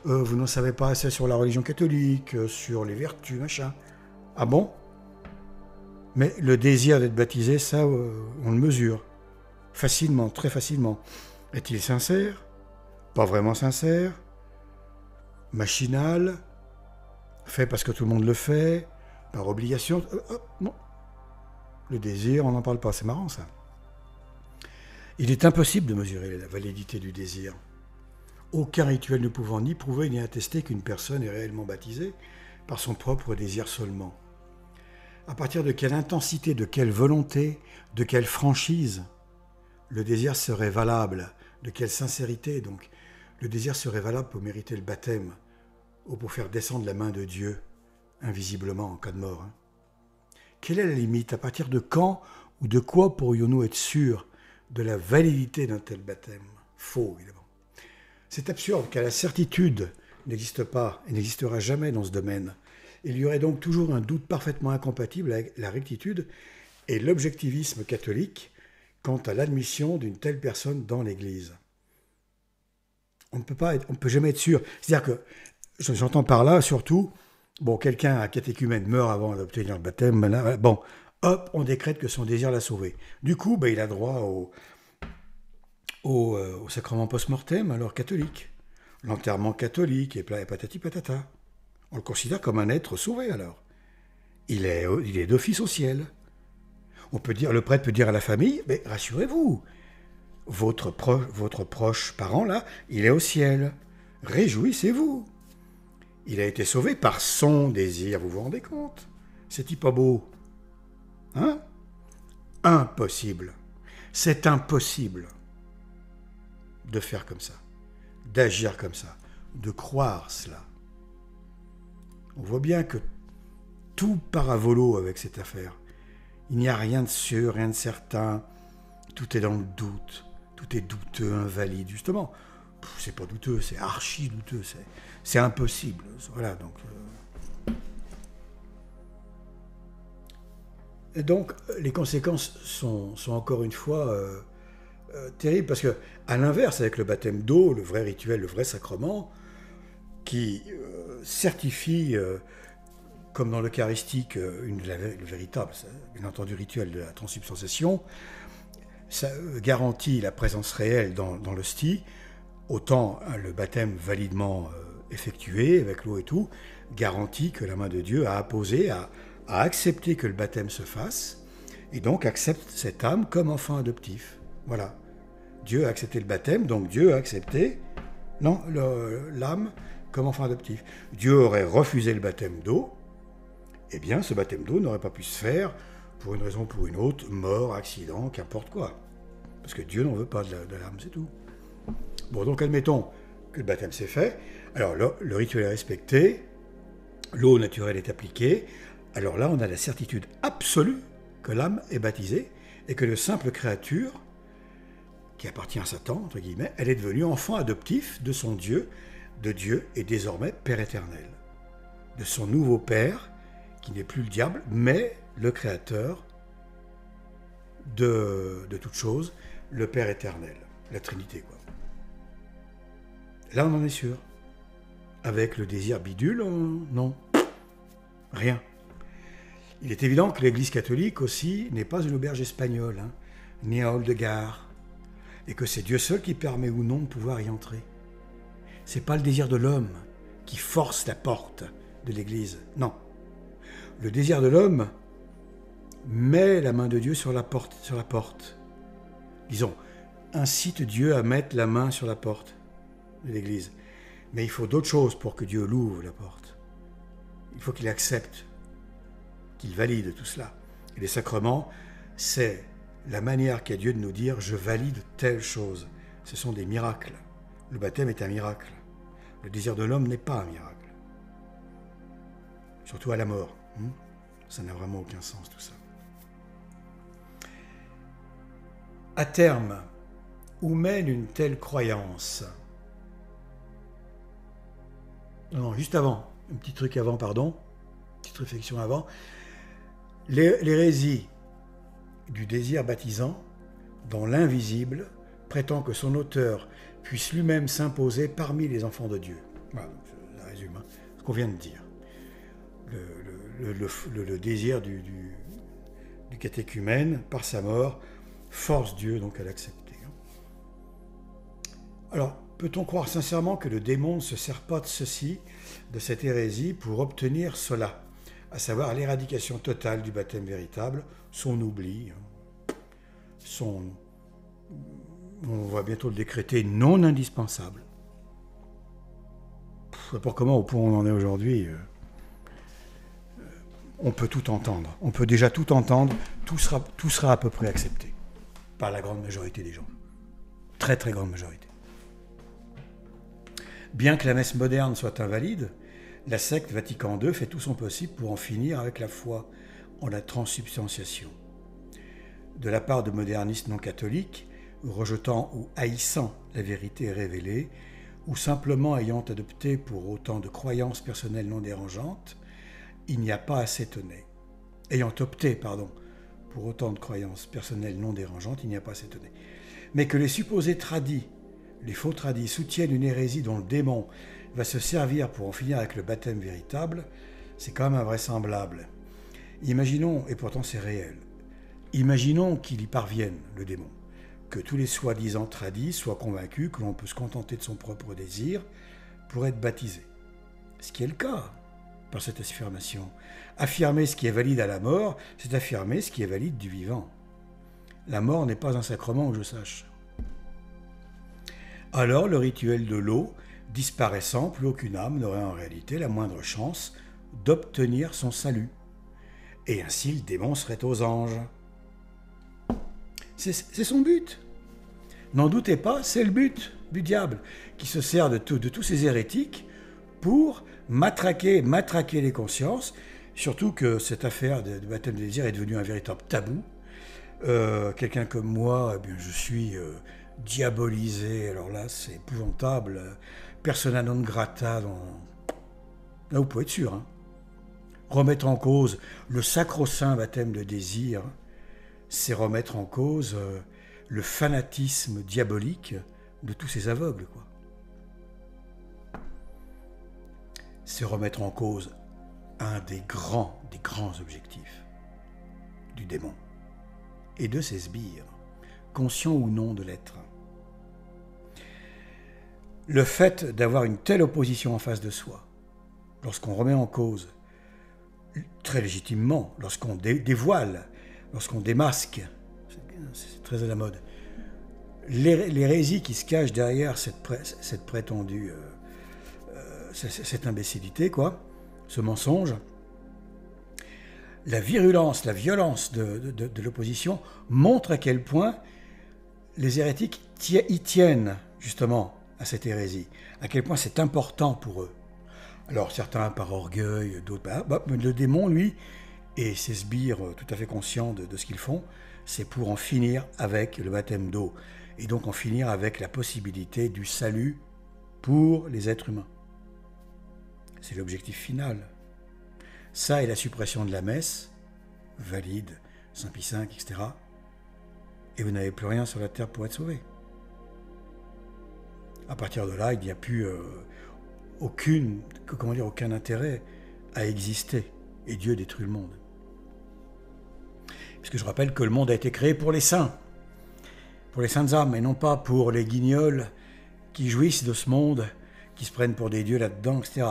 vous n'en savez pas assez sur la religion catholique, sur les vertus, machin. Ah bon? Mais le désir d'être baptisé, ça, on le mesure. Facilement, très facilement. Est-il sincère? Pas vraiment sincère? Machinal? Fait parce que tout le monde le fait? Par obligation? Non. Le désir, on n'en parle pas, c'est marrant ça. Il est impossible de mesurer la validité du désir. Aucun rituel ne pouvant ni prouver ni attester qu'une personne est réellement baptisée par son propre désir seulement. À partir de quelle intensité, de quelle volonté, de quelle franchise le désir serait valable, de quelle sincérité donc le désir serait valable pour mériter le baptême ou pour faire descendre la main de Dieu invisiblement en cas de mort. Quelle est la limite? À partir de quand ou de quoi pourrions-nous être sûrs de la validité d'un tel baptême? Faux, évidemment. C'est absurde car la certitude n'existe pas et n'existera jamais dans ce domaine. Il y aurait donc toujours un doute parfaitement incompatible avec la rectitude et l'objectivisme catholique quant à l'admission d'une telle personne dans l'Église. On ne peut jamais être sûr. C'est-à-dire que, j'entends par là surtout, bon, quelqu'un à catéchumène meurt avant d'obtenir le baptême, là, bon, hop, on décrète que son désir l'a sauvé. Du coup, il a droit au sacrement post-mortem, alors catholique. L'enterrement catholique, et patati patata. On le considère comme un être sauvé, alors. Il est d'office au ciel. Le prêtre peut dire à la famille, mais rassurez-vous, votre proche parent, là, il est au ciel. Réjouissez-vous. Il a été sauvé par son désir, vous vous rendez compte? C'est-il pas beau? Hein? Impossible. C'est impossible de faire comme ça, d'agir comme ça, de croire cela. On voit bien que tout part à volo avec cette affaire. Il n'y a rien de sûr, rien de certain. Tout est dans le doute. Tout est douteux, invalide. Justement, c'est pas douteux, c'est archi douteux. C'est impossible. Voilà, donc... Et donc, les conséquences sont encore une fois terribles, parce que, à l'inverse, avec le baptême d'eau, le vrai rituel, le vrai sacrement, qui certifie, comme dans l'Eucharistique, le véritable, bien entendu, rituel de la transubstantiation, ça garantit la présence réelle dans l'hostie, autant le baptême validement effectué, avec l'eau et tout, garantit que la main de Dieu a apposé, a accepté que le baptême se fasse, et donc accepte cette âme comme enfant adoptif. Voilà. Dieu a accepté le baptême, donc Dieu a accepté l'âme comme enfant adoptif. Dieu aurait refusé le baptême d'eau, eh bien ce baptême d'eau n'aurait pas pu se faire pour une raison ou pour une autre, mort, accident, qu'importe quoi. Parce que Dieu n'en veut pas de l'âme, c'est tout. Bon, donc admettons que le baptême s'est fait, alors le rituel est respecté, l'eau naturelle est appliquée, alors là on a la certitude absolue que l'âme est baptisée et que le simple créature, qui appartient à Satan, entre guillemets, elle est devenue enfant adoptif de son Dieu, de Dieu et désormais Père éternel. De son nouveau Père, qui n'est plus le diable, mais le Créateur de toute chose, le Père éternel, la Trinité, quoi. Là, on en est sûr. Avec le désir bidule, non. Rien. Il est évident que l'Église catholique aussi n'est pas une auberge espagnole, hein, ni un hall de gare, et que c'est Dieu seul qui permet ou non de pouvoir y entrer. C'est pas le désir de l'homme qui force la porte de l'Église, non. Le désir de l'homme met la main de Dieu sur la porte. Disons, incite Dieu à mettre la main sur la porte de l'Église. Mais il faut d'autres choses pour que Dieu l'ouvre, la porte. Il faut qu'il accepte, qu'il valide tout cela. Et les sacrements, c'est la manière qu'a Dieu de nous dire « je valide telle chose ». Ce sont des miracles. Le baptême est un miracle. Le désir de l'homme n'est pas un miracle. Surtout à la mort. Ça n'a vraiment aucun sens tout ça. À terme, où mène une telle croyance ? Non, juste avant, un petit truc avant, pardon, petite réflexion avant. L'hérésie du désir baptisant, dans l'invisible, prétend que son auteur puisse lui-même s'imposer parmi les enfants de Dieu. Voilà, je résume, ce qu'on vient de dire. Le désir du catéchumène, par sa mort, force Dieu donc à l'accepter. Alors, peut-on croire sincèrement que le démon ne se sert pas de ceci, de cette hérésie, pour obtenir cela, à savoir l'éradication totale du baptême véritable, son oubli, on va bientôt le décréter, non indispensable. Pour comment, au point où on en est aujourd'hui, on peut tout entendre. On peut déjà tout entendre, tout sera à peu près accepté par la grande majorité des gens. Très très grande majorité. Bien que la messe moderne soit invalide, la secte Vatican II fait tout son possible pour en finir avec la foi en la transsubstantiation. De la part de modernistes non catholiques, rejetant ou haïssant la vérité révélée, ou simplement ayant adopté pour autant de croyances personnelles non dérangeantes, il n'y a pas à s'étonner. Ayant opté, pour autant de croyances personnelles non dérangeantes, il n'y a pas à s'étonner. Mais que les supposés tradis, les faux tradis, soutiennent une hérésie dont le démon va se servir pour en finir avec le baptême véritable, c'est quand même invraisemblable. Imaginons, et pourtant c'est réel, imaginons qu'il y parvienne, le démon, que tous les soi-disant tradis soient convaincus que l'on peut se contenter de son propre désir pour être baptisé. Ce qui est le cas par cette affirmation. Affirmer ce qui est valide à la mort, c'est affirmer ce qui est valide du vivant. La mort n'est pas un sacrement, que je sache. Alors le rituel de l'eau, disparaissant, plus aucune âme n'aurait en réalité la moindre chance d'obtenir son salut. Et ainsi le démon serait aux anges. C'est son but. N'en doutez pas, c'est le but du diable, qui se sert de tous ces hérétiques pour matraquer les consciences, surtout que cette affaire de baptême de désir est devenue un véritable tabou. Quelqu'un comme moi, eh bien, je suis diabolisé, alors là c'est épouvantable, persona non grata, là vous pouvez être sûr. Remettre en cause le sacro-saint baptême de désir, c'est remettre en cause le fanatisme diabolique de tous ces aveugles, quoi. C'est remettre en cause un des grands objectifs du démon et de ses sbires, conscients ou non de l'être. Le fait d'avoir une telle opposition en face de soi, lorsqu'on remet en cause, très légitimement, lorsqu'on dévoile, lorsqu'on démasque, c'est très à la mode, l'hérésie qui se cache derrière cette prétendue, cette imbécilité, quoi, ce mensonge, la violence de l'opposition montre à quel point les hérétiques y tiennent, justement, à cette hérésie, à quel point c'est important pour eux. Alors certains par orgueil, d'autres... le démon, lui, et ses sbires tout à fait conscients de ce qu'ils font, c'est pour en finir avec le baptême d'eau, et donc en finir avec la possibilité du salut pour les êtres humains. C'est l'objectif final. Ça et la suppression de la messe, valide, Saint Pie V, etc. Et vous n'avez plus rien sur la terre pour être sauvé. À partir de là, il n'y a plus aucun intérêt à exister. Et Dieu détruit le monde. Parce que je rappelle que le monde a été créé pour les saints, pour les saintes âmes, et non pas pour les guignols qui jouissent de ce monde, qui se prennent pour des dieux là-dedans, etc.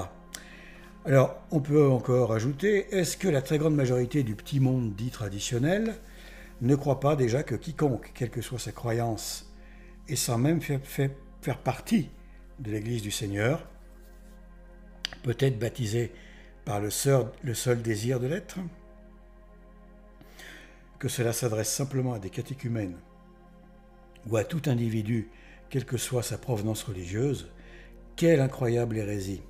Alors, on peut encore ajouter, est-ce que la très grande majorité du petit monde dit traditionnel ne croit pas déjà que quiconque, quelle que soit sa croyance, et sans même faire partie de l'Église du Seigneur, peut être baptisé par le seul désir de l'être, que cela s'adresse simplement à des catéchumènes ou à tout individu, quelle que soit sa provenance religieuse, quelle incroyable hérésie!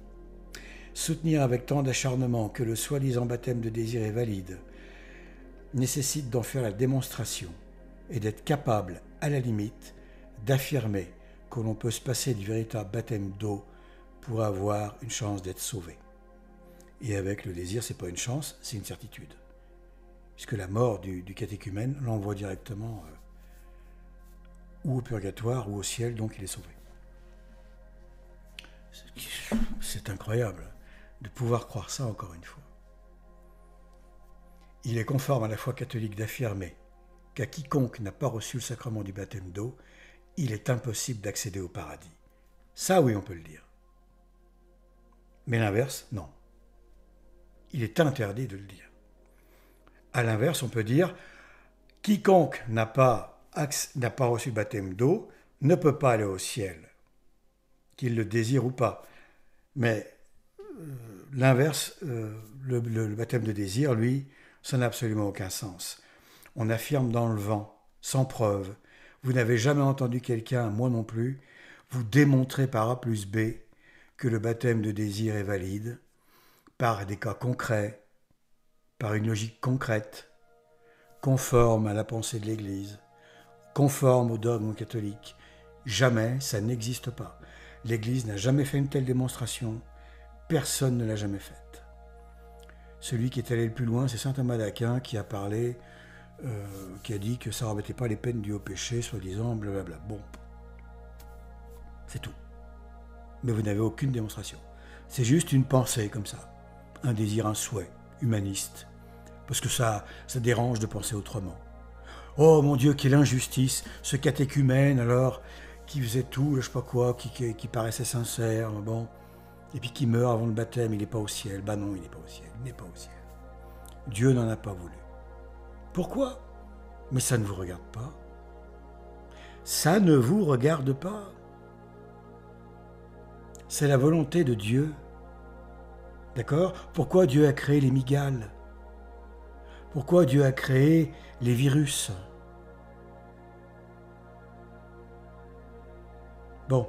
Soutenir avec tant d'acharnement que le soi-disant baptême de désir est valide nécessite d'en faire la démonstration et d'être capable, à la limite, d'affirmer que l'on peut se passer du véritable baptême d'eau pour avoir une chance d'être sauvé. Et avec le désir, ce n'est pas une chance, c'est une certitude. Puisque la mort du catéchumène l'envoie directement ou au purgatoire ou au ciel, donc il est sauvé. C'est incroyable de pouvoir croire ça encore une fois. Il est conforme à la foi catholique d'affirmer qu'à quiconque n'a pas reçu le sacrement du baptême d'eau, il est impossible d'accéder au paradis. Ça, oui, on peut le dire. Mais l'inverse, non. Il est interdit de le dire. À l'inverse, on peut dire quiconque n'a pas reçu le baptême d'eau ne peut pas aller au ciel, qu'il le désire ou pas. Mais l'inverse, le baptême de désir, lui, ça n'a absolument aucun sens. On affirme dans le vent, sans preuve. Vous n'avez jamais entendu quelqu'un, moi non plus, vous démontrer par A plus B que le baptême de désir est valide, par des cas concrets, par une logique concrète, conforme à la pensée de l'Église, conforme au dogme catholique. Jamais, ça n'existe pas. L'Église n'a jamais fait une telle démonstration, personne ne l'a jamais faite. Celui qui est allé le plus loin, c'est saint Thomas d'Aquin qui a parlé, qui a dit que ça ne remettait pas les peines dues au péché, soi-disant, blablabla. Bon, c'est tout. Mais vous n'avez aucune démonstration. C'est juste une pensée comme ça, un désir, un souhait humaniste, parce que ça dérange de penser autrement. Oh mon Dieu, quelle injustice, ce catéchumène alors, qui faisait tout, je sais pas quoi, qui paraissait sincère, bon, et puis qui meurt avant le baptême, il n'est pas au ciel. Ben non, il n'est pas au ciel, il n'est pas au ciel. Dieu n'en a pas voulu. Pourquoi? Mais ça ne vous regarde pas. Ça ne vous regarde pas. C'est la volonté de Dieu. D'accord? Pourquoi Dieu a créé les mygales? Pourquoi Dieu a créé les virus? Bon.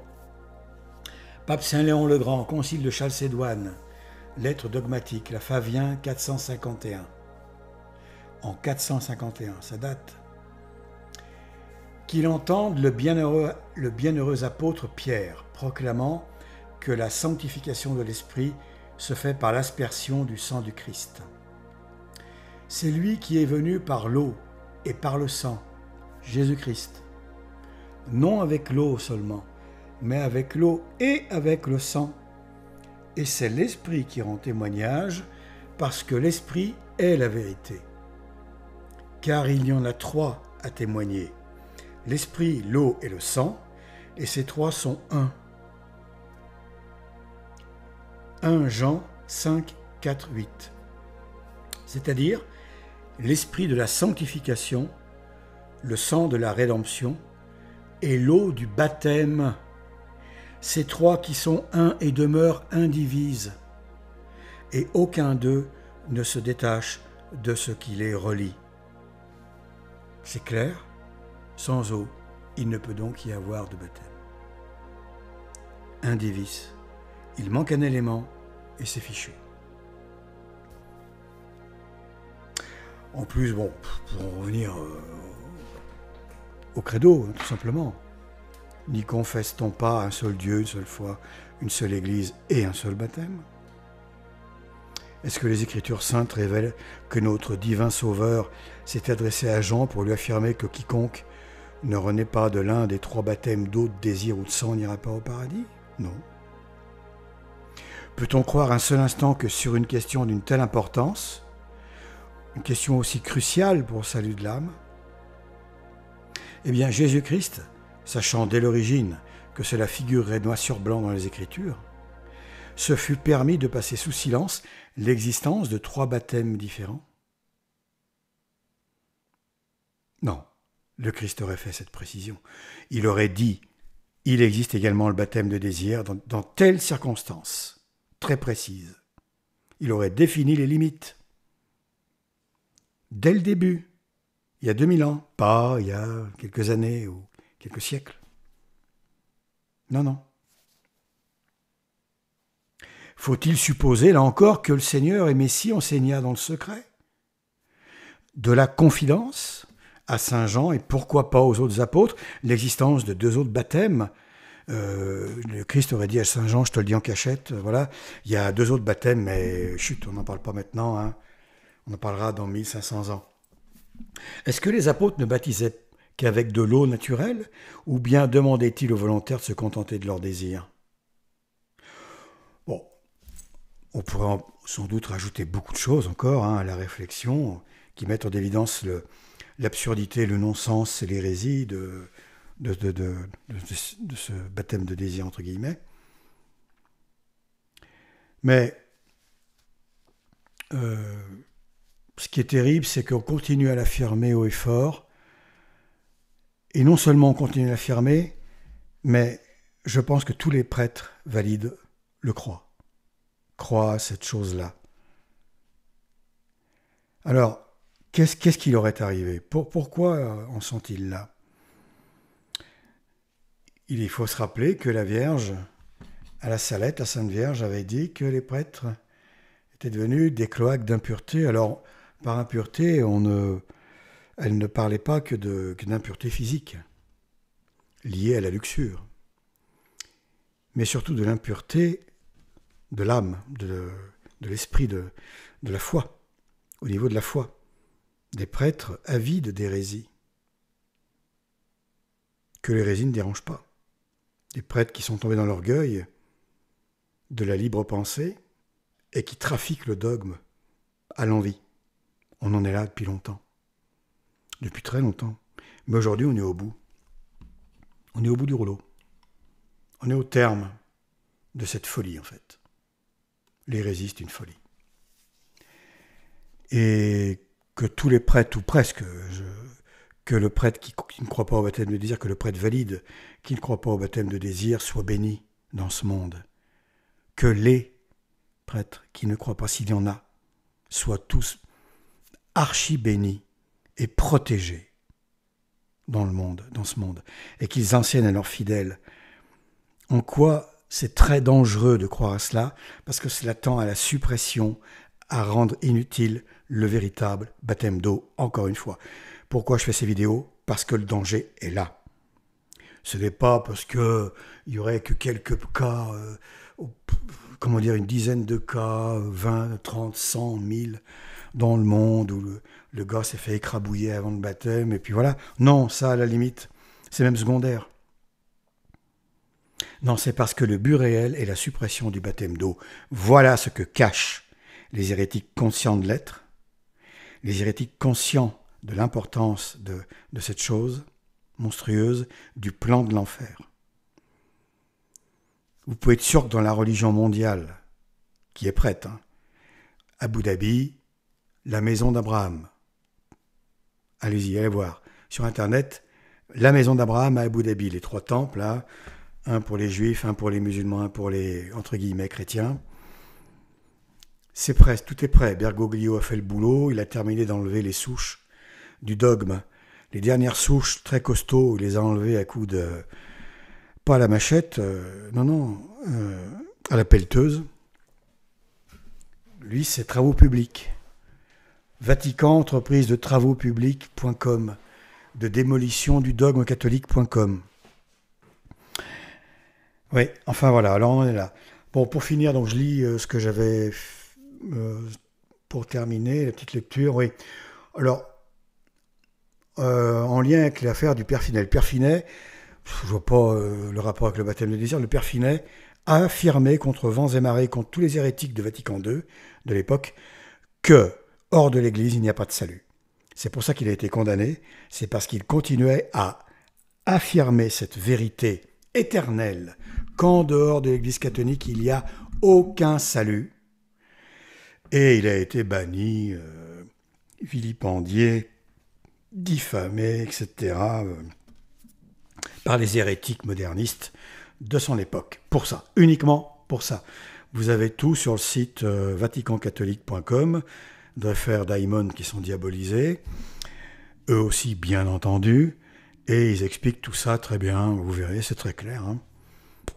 Pape Saint Léon le Grand, concile de Chalcédoine, lettre dogmatique, la Favien 451. En 451, ça date. Qu'il entende le bienheureux apôtre Pierre, proclamant que la sanctification de l'Esprit se fait par l'aspersion du sang du Christ. C'est lui qui est venu par l'eau et par le sang, Jésus-Christ. Non avec l'eau seulement, mais avec l'eau et avec le sang. Et c'est l'Esprit qui rend témoignage, parce que l'Esprit est la vérité. Car il y en a trois à témoigner, l'Esprit, l'eau et le sang, et ces trois sont un. 1 Jean 5, 4, 8. C'est-à-dire l'Esprit de la sanctification, le sang de la rédemption et l'eau du baptême. Ces trois qui sont un et demeurent indivises, et aucun d'eux ne se détache de ce qui les relie. C'est clair? Sans eau, il ne peut donc y avoir de baptême. un des vices. Il manque un élément et c'est fichu. En plus, bon, pour en revenir au credo, tout simplement. N'y confesse-t-on pas un seul Dieu, une seule foi, une seule Église et un seul baptême? Est-ce que les Écritures saintes révèlent que notre divin Sauveur s'est adressé à Jean pour lui affirmer que quiconque ne renaît pas de l'un des 3 baptêmes d'eau, de désir ou de sang n'ira pas au paradis? Non. Peut-on croire un seul instant que sur une question d'une telle importance, une question aussi cruciale pour le salut de l'âme, eh bien Jésus-Christ, sachant dès l'origine que cela figurerait noir sur blanc dans les Écritures, se fut permis de passer sous silence l'existence de 3 baptêmes différents? Non, le Christ aurait fait cette précision. Il aurait dit, il existe également le baptême de désir dans telle circonstance, très précise. Il aurait défini les limites. Dès le début, il y a 2000 ans, pas il y a quelques années ou quelques siècles. Non, non. Faut-il supposer, là encore, que le Seigneur et Messie enseigna dans le secret? De la confidence à Saint Jean, et pourquoi pas aux autres apôtres, l'existence de 2 autres baptêmes. Le Christ aurait dit à Saint Jean, je te le dis en cachette, voilà, il y a 2 autres baptêmes, mais chut, on n'en parle pas maintenant, hein. On en parlera dans 1500 ans. Est-ce que les apôtres ne baptisaient qu'avec de l'eau naturelle, ou bien demandaient-ils aux volontaires de se contenter de leurs désirs? Bon, on pourrait sans doute rajouter beaucoup de choses encore à la réflexion qui mettent en évidence l'absurdité, le non-sens et l'hérésie de ce baptême de désir, entre guillemets. Mais ce qui est terrible, c'est qu'on continue à l'affirmer haut et fort. Et non seulement on continue à l'affirmer, mais je pense que tous les prêtres valides le croient à cette chose-là. Alors, qu'est-ce qui leur est arrivé? Pourquoi en sont-ils là? Il faut se rappeler que la Vierge, à la Salette, la Sainte Vierge, avait dit que les prêtres étaient devenus des cloaques d'impureté. Alors, par impureté, elle ne parlait pas que d'impureté physique, liée à la luxure, mais surtout de l'impureté de l'âme, de l'esprit, de la foi, au niveau de la foi, des prêtres avides d'hérésie, que l'hérésie ne dérange pas, des prêtres qui sont tombés dans l'orgueil de la libre pensée et qui trafiquent le dogme à l'envi. On en est là depuis longtemps, depuis très longtemps, mais aujourd'hui on est au bout. On est au bout du rouleau. On est au terme de cette folie en fait. L'hérésie, c'est une folie. Et que tous les prêtres, ou presque, que le prêtre qui ne croit pas au baptême de désir, que le prêtre valide qui ne croit pas au baptême de désir soit béni dans ce monde. Que les prêtres qui ne croient pas, s'il y en a, soient tous archi bénis et protégés dans le monde, dans ce monde, et qu'ils enseignent à leurs fidèles en quoi c'est très dangereux de croire à cela, parce que cela tend à la suppression, à rendre inutile le véritable baptême d'eau, encore une fois. Pourquoi je fais ces vidéos? Parce que le danger est là. Ce n'est pas parce qu'il y aurait que quelques cas, une dizaine de cas, 20, 30, 100, 1000 dans le monde où le gars s'est fait écrabouiller avant le baptême, et puis voilà. Non, ça, à la limite, c'est même secondaire. Non, c'est parce que le but réel est la suppression du baptême d'eau. Voilà ce que cachent les hérétiques conscients de l'être, les hérétiques conscients de l'importance de cette chose monstrueuse, du plan de l'enfer. Vous pouvez être sûr que dans la religion mondiale, qui est prête, Abu Dhabi, la maison d'Abraham. Allez-y, allez voir. Sur Internet, la maison d'Abraham à Abu Dhabi, les 3 temples, là, un pour les juifs, un pour les musulmans, un pour les, entre guillemets, chrétiens. C'est prêt, tout est prêt. Bergoglio a fait le boulot, il a terminé d'enlever les souches du dogme. Les dernières souches très costauds, il les a enlevées à coups de Pas à la machette, non, à la pelleteuse. Lui, c'est travaux publics. Vatican, entreprise de travaux publics.com, de démolition du dogme catholique.com. Oui, enfin voilà, alors on en est là. Bon, pour finir, donc je lis ce que j'avais pour terminer, la petite lecture, oui. Alors, en lien avec l'affaire du Père Finet. Le Père Finet, je ne vois pas le rapport avec le baptême de désir, le Père Finet a affirmé contre vents et marées, contre tous les hérétiques de Vatican II de l'époque, que hors de l'Église, il n'y a pas de salut. C'est pour ça qu'il a été condamné, c'est parce qu'il continuait à affirmer cette vérité éternelle qu'en dehors de l'Église catholique, il n'y a aucun salut. Et il a été banni, vilipendié, diffamé, etc., par les hérétiques modernistes de son époque. Pour ça, uniquement pour ça. Vous avez tout sur le site vaticancatholique.com, de frères Daimon qui sont diabolisés, eux aussi bien entendu, et ils expliquent tout ça très bien, vous verrez, c'est très clair. Hein.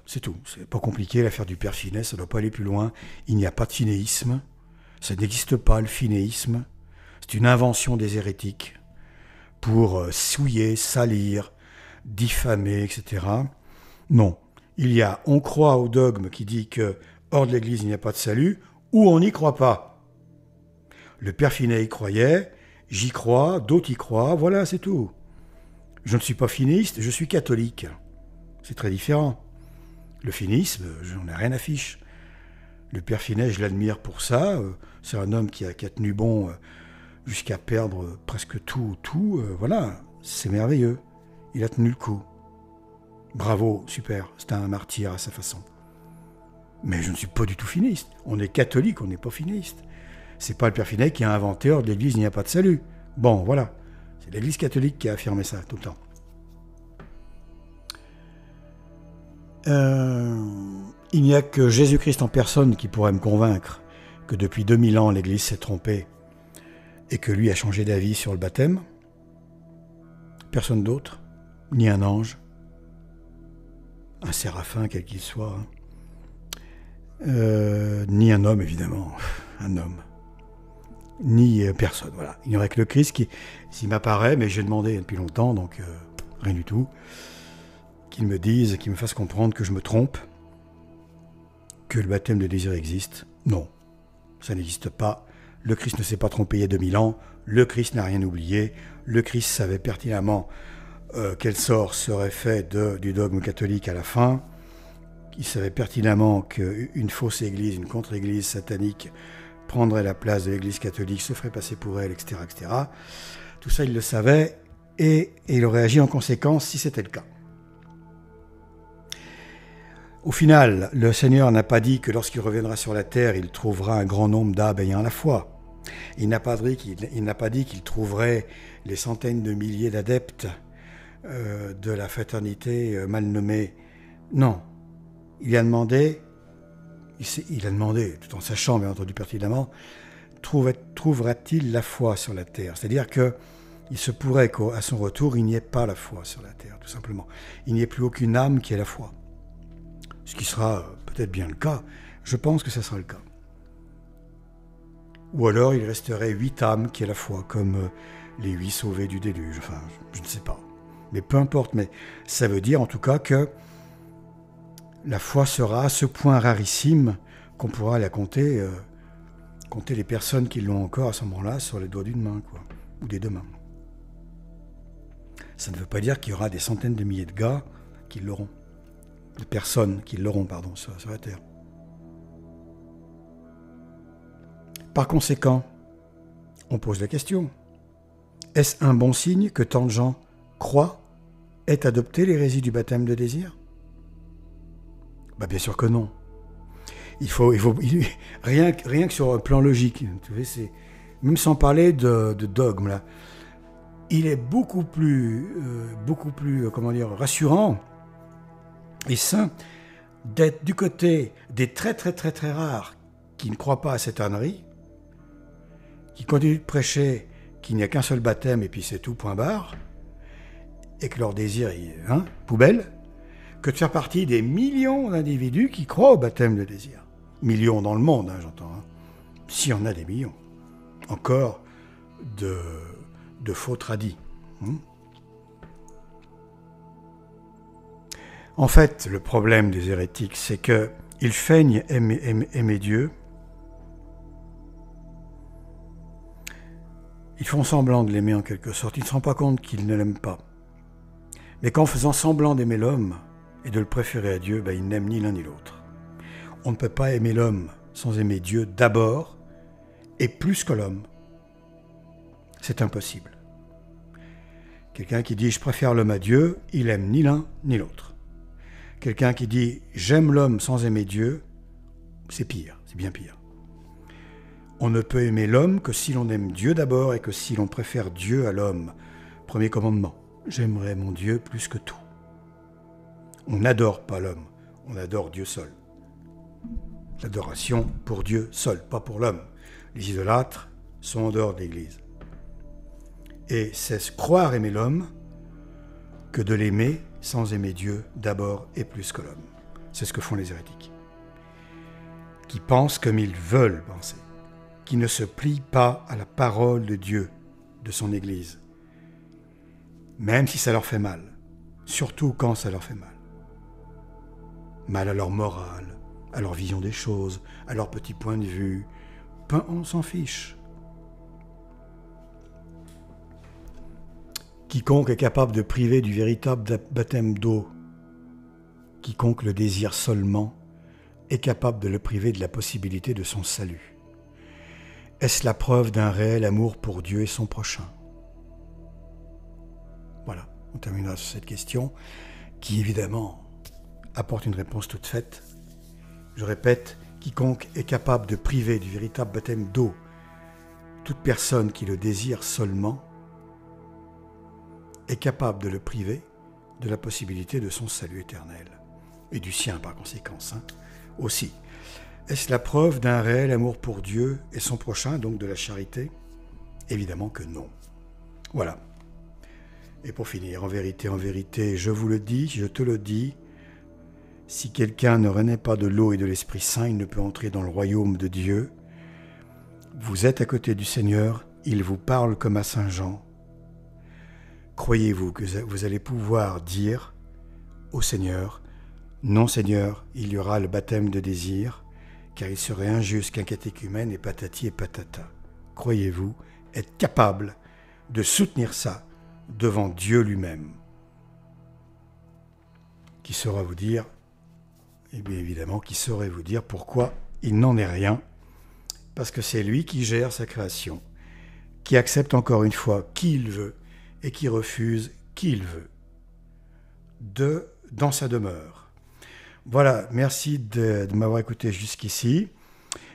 C'est tout, c'est pas compliqué, l'affaire du Père Finet, ça ne doit pas aller plus loin. Il n'y a pas de finéisme, ça n'existe pas le finéisme, c'est une invention des hérétiques pour souiller, salir, diffamer, etc. Non, on croit au dogme qui dit que hors de l'Église il n'y a pas de salut, ou on n'y croit pas. Le Père Finet y croyait, j'y crois, d'autres y croient, voilà, c'est tout. Je ne suis pas finéiste, je suis catholique. C'est très différent. Le finéisme, j'en ai rien à fiche. Le Père Finet, je l'admire pour ça. C'est un homme qui a tenu bon jusqu'à perdre presque tout. Voilà, c'est merveilleux. Il a tenu le coup. Bravo, super, c'était un martyr à sa façon. Mais je ne suis pas du tout finéiste. On est catholique, on n'est pas finéiste. C'est pas le Père Finet qui a inventé hors de l'Église, il n'y a pas de salut. Bon, voilà. C'est l'Église catholique qui a affirmé ça tout le temps. Il n'y a que Jésus-Christ en personne qui pourrait me convaincre que depuis 2000 ans, l'Église s'est trompée et que lui a changé d'avis sur le baptême. Personne d'autre, ni un ange, un séraphin quel qu'il soit, ni un homme évidemment, un homme, ni personne. Voilà, il n'y aurait que le Christ qui, s'il m'apparaît, mais j'ai demandé depuis longtemps, donc rien du tout, qu'il me dise, qu'il me fasse comprendre que je me trompe, que le baptême de désir existe. Non, ça n'existe pas. Le Christ ne s'est pas trompé il y a 2000 ans, le Christ n'a rien oublié, le Christ savait pertinemment quel sort serait fait du dogme catholique à la fin. Il savait pertinemment qu'une fausse église, une contre-église satanique prendrait la place de l'église catholique, se ferait passer pour elle, etc., etc. Tout ça, il le savait et il aurait agi en conséquence si c'était le cas. Au final, le Seigneur n'a pas dit que lorsqu'il reviendra sur la terre, il trouvera un grand nombre d'âmes ayant la foi. Il n'a pas dit qu'il trouverait les centaines de milliers d'adeptes de la fraternité mal nommée. Non. Il a demandé, tout en sachant, bien entendu, pertinemment, trouvera-t-il la foi sur la terre? C'est-à-dire qu'il se pourrait qu'à son retour, il n'y ait pas la foi sur la terre, tout simplement. Il n'y ait plus aucune âme qui ait la foi. Ce qui sera peut-être bien le cas. Je pense que ça sera le cas. Ou alors, il resterait 8 âmes qui aient la foi, comme les 8 sauvés du déluge. Enfin, je ne sais pas. Mais peu importe, mais ça veut dire en tout cas que la foi sera à ce point rarissime qu'on pourra la compter les personnes qui l'ont encore à ce moment-là sur les doigts d'une main, quoi, ou des deux mains. Ça ne veut pas dire qu'il y aura des centaines de milliers de gars qui l'auront, de personnes qui l'auront, sur la Terre. Par conséquent, on pose la question, est-ce un bon signe que tant de gens croient, aient adopté l'hérésie du baptême de désir? Bien sûr que non. Rien que sur un plan logique, même sans parler de dogme, là, il est beaucoup plus rassurant et sain d'être du côté des très très très très rares qui ne croient pas à cette ânerie, qui continuent de prêcher qu'il n'y a qu'un seul baptême et puis c'est tout, point barre, et que leur désir est poubelle, que de faire partie des millions d'individus qui croient au baptême de désir. Millions dans le monde, hein, j'entends. Hein. S'il y en a des millions. Encore de faux tradis. En fait, le problème des hérétiques, c'est qu'ils feignent aimer Dieu. Ils font semblant de l'aimer en quelque sorte. Ils ne se rendent pas compte qu'ils ne l'aiment pas. Mais qu'en faisant semblant d'aimer l'homme et de le préférer à Dieu, ils n'aiment ni l'un ni l'autre. On ne peut pas aimer l'homme sans aimer Dieu d'abord et plus que l'homme. C'est impossible. Quelqu'un qui dit « je préfère l'homme à Dieu », il aime ni l'un ni l'autre. Quelqu'un qui dit « j'aime l'homme sans aimer Dieu », c'est pire, c'est bien pire. On ne peut aimer l'homme que si l'on aime Dieu d'abord et que si l'on préfère Dieu à l'homme. Premier commandement, j'aimerai mon Dieu plus que tout. On n'adore pas l'homme, on adore Dieu seul. L'adoration pour Dieu seul, pas pour l'homme. Les idolâtres sont en dehors de l'Église. Et c'est croire aimer l'homme que de l'aimer sans aimer Dieu d'abord et plus que l'homme. C'est ce que font les hérétiques. Qui pensent comme ils veulent penser. Qui ne se plient pas à la parole de Dieu, de son Église. Même si ça leur fait mal. Surtout quand ça leur fait mal. Mal à leur morale, à leur vision des choses, à leur petit point de vue. On s'en fiche. Quiconque est capable de priver du véritable baptême d'eau, quiconque le désire seulement, est capable de le priver de la possibilité de son salut. Est-ce la preuve d'un réel amour pour Dieu et son prochain? Voilà, on terminera sur cette question qui évidemment apporte une réponse toute faite. Je répète, quiconque est capable de priver du véritable baptême d'eau toute personne qui le désire seulement est capable de le priver de la possibilité de son salut éternel, et du sien par conséquent, aussi. Est-ce la preuve d'un réel amour pour Dieu et son prochain, donc de la charité? Évidemment que non. Voilà. Et pour finir, en vérité, je vous le dis, je te le dis, si quelqu'un ne renaît pas de l'eau et de l'Esprit Saint, il ne peut entrer dans le royaume de Dieu. Vous êtes à côté du Seigneur, il vous parle comme à Saint Jean. Croyez-vous que vous allez pouvoir dire au Seigneur, « Non Seigneur, il y aura le baptême de désir, car il serait injuste qu'un catéchumène et patati et patata. » Croyez-vous être capable de soutenir ça devant Dieu lui-même, qui saura vous dire, et bien évidemment, qui saurait vous dire pourquoi il n'en est rien, parce que c'est lui qui gère sa création, qui accepte encore une fois qui il veut, et qui refuse qui il veut, dans sa demeure. Voilà, merci de m'avoir écouté jusqu'ici.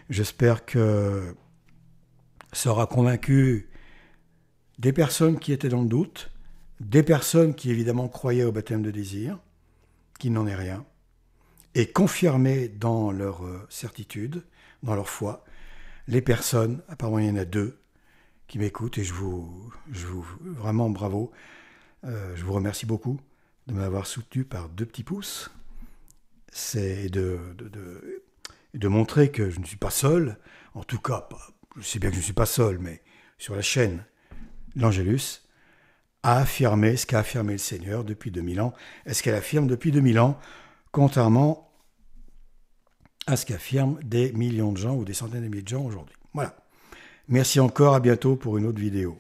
J'espère que ça aura convaincu des personnes qui étaient dans le doute, des personnes qui évidemment croyaient au baptême de désir, qu'il n'en est rien, et confirmé dans leur certitude, dans leur foi, les personnes, apparemment il y en a 2, qui m'écoutent, et je vous vraiment bravo, je vous remercie beaucoup de m'avoir soutenu par 2 petits pouces, c'est de montrer que je ne suis pas seul, en tout cas, je sais bien que je ne suis pas seul, mais sur la chaîne L'Angélus, a affirmé ce qu'a affirmé le Seigneur depuis 2000 ans, et ce qu'elle affirme depuis 2000 ans, contrairement à ce qu'affirment des millions de gens ou des centaines de milliers de gens aujourd'hui. Voilà. Merci encore, à bientôt pour une autre vidéo.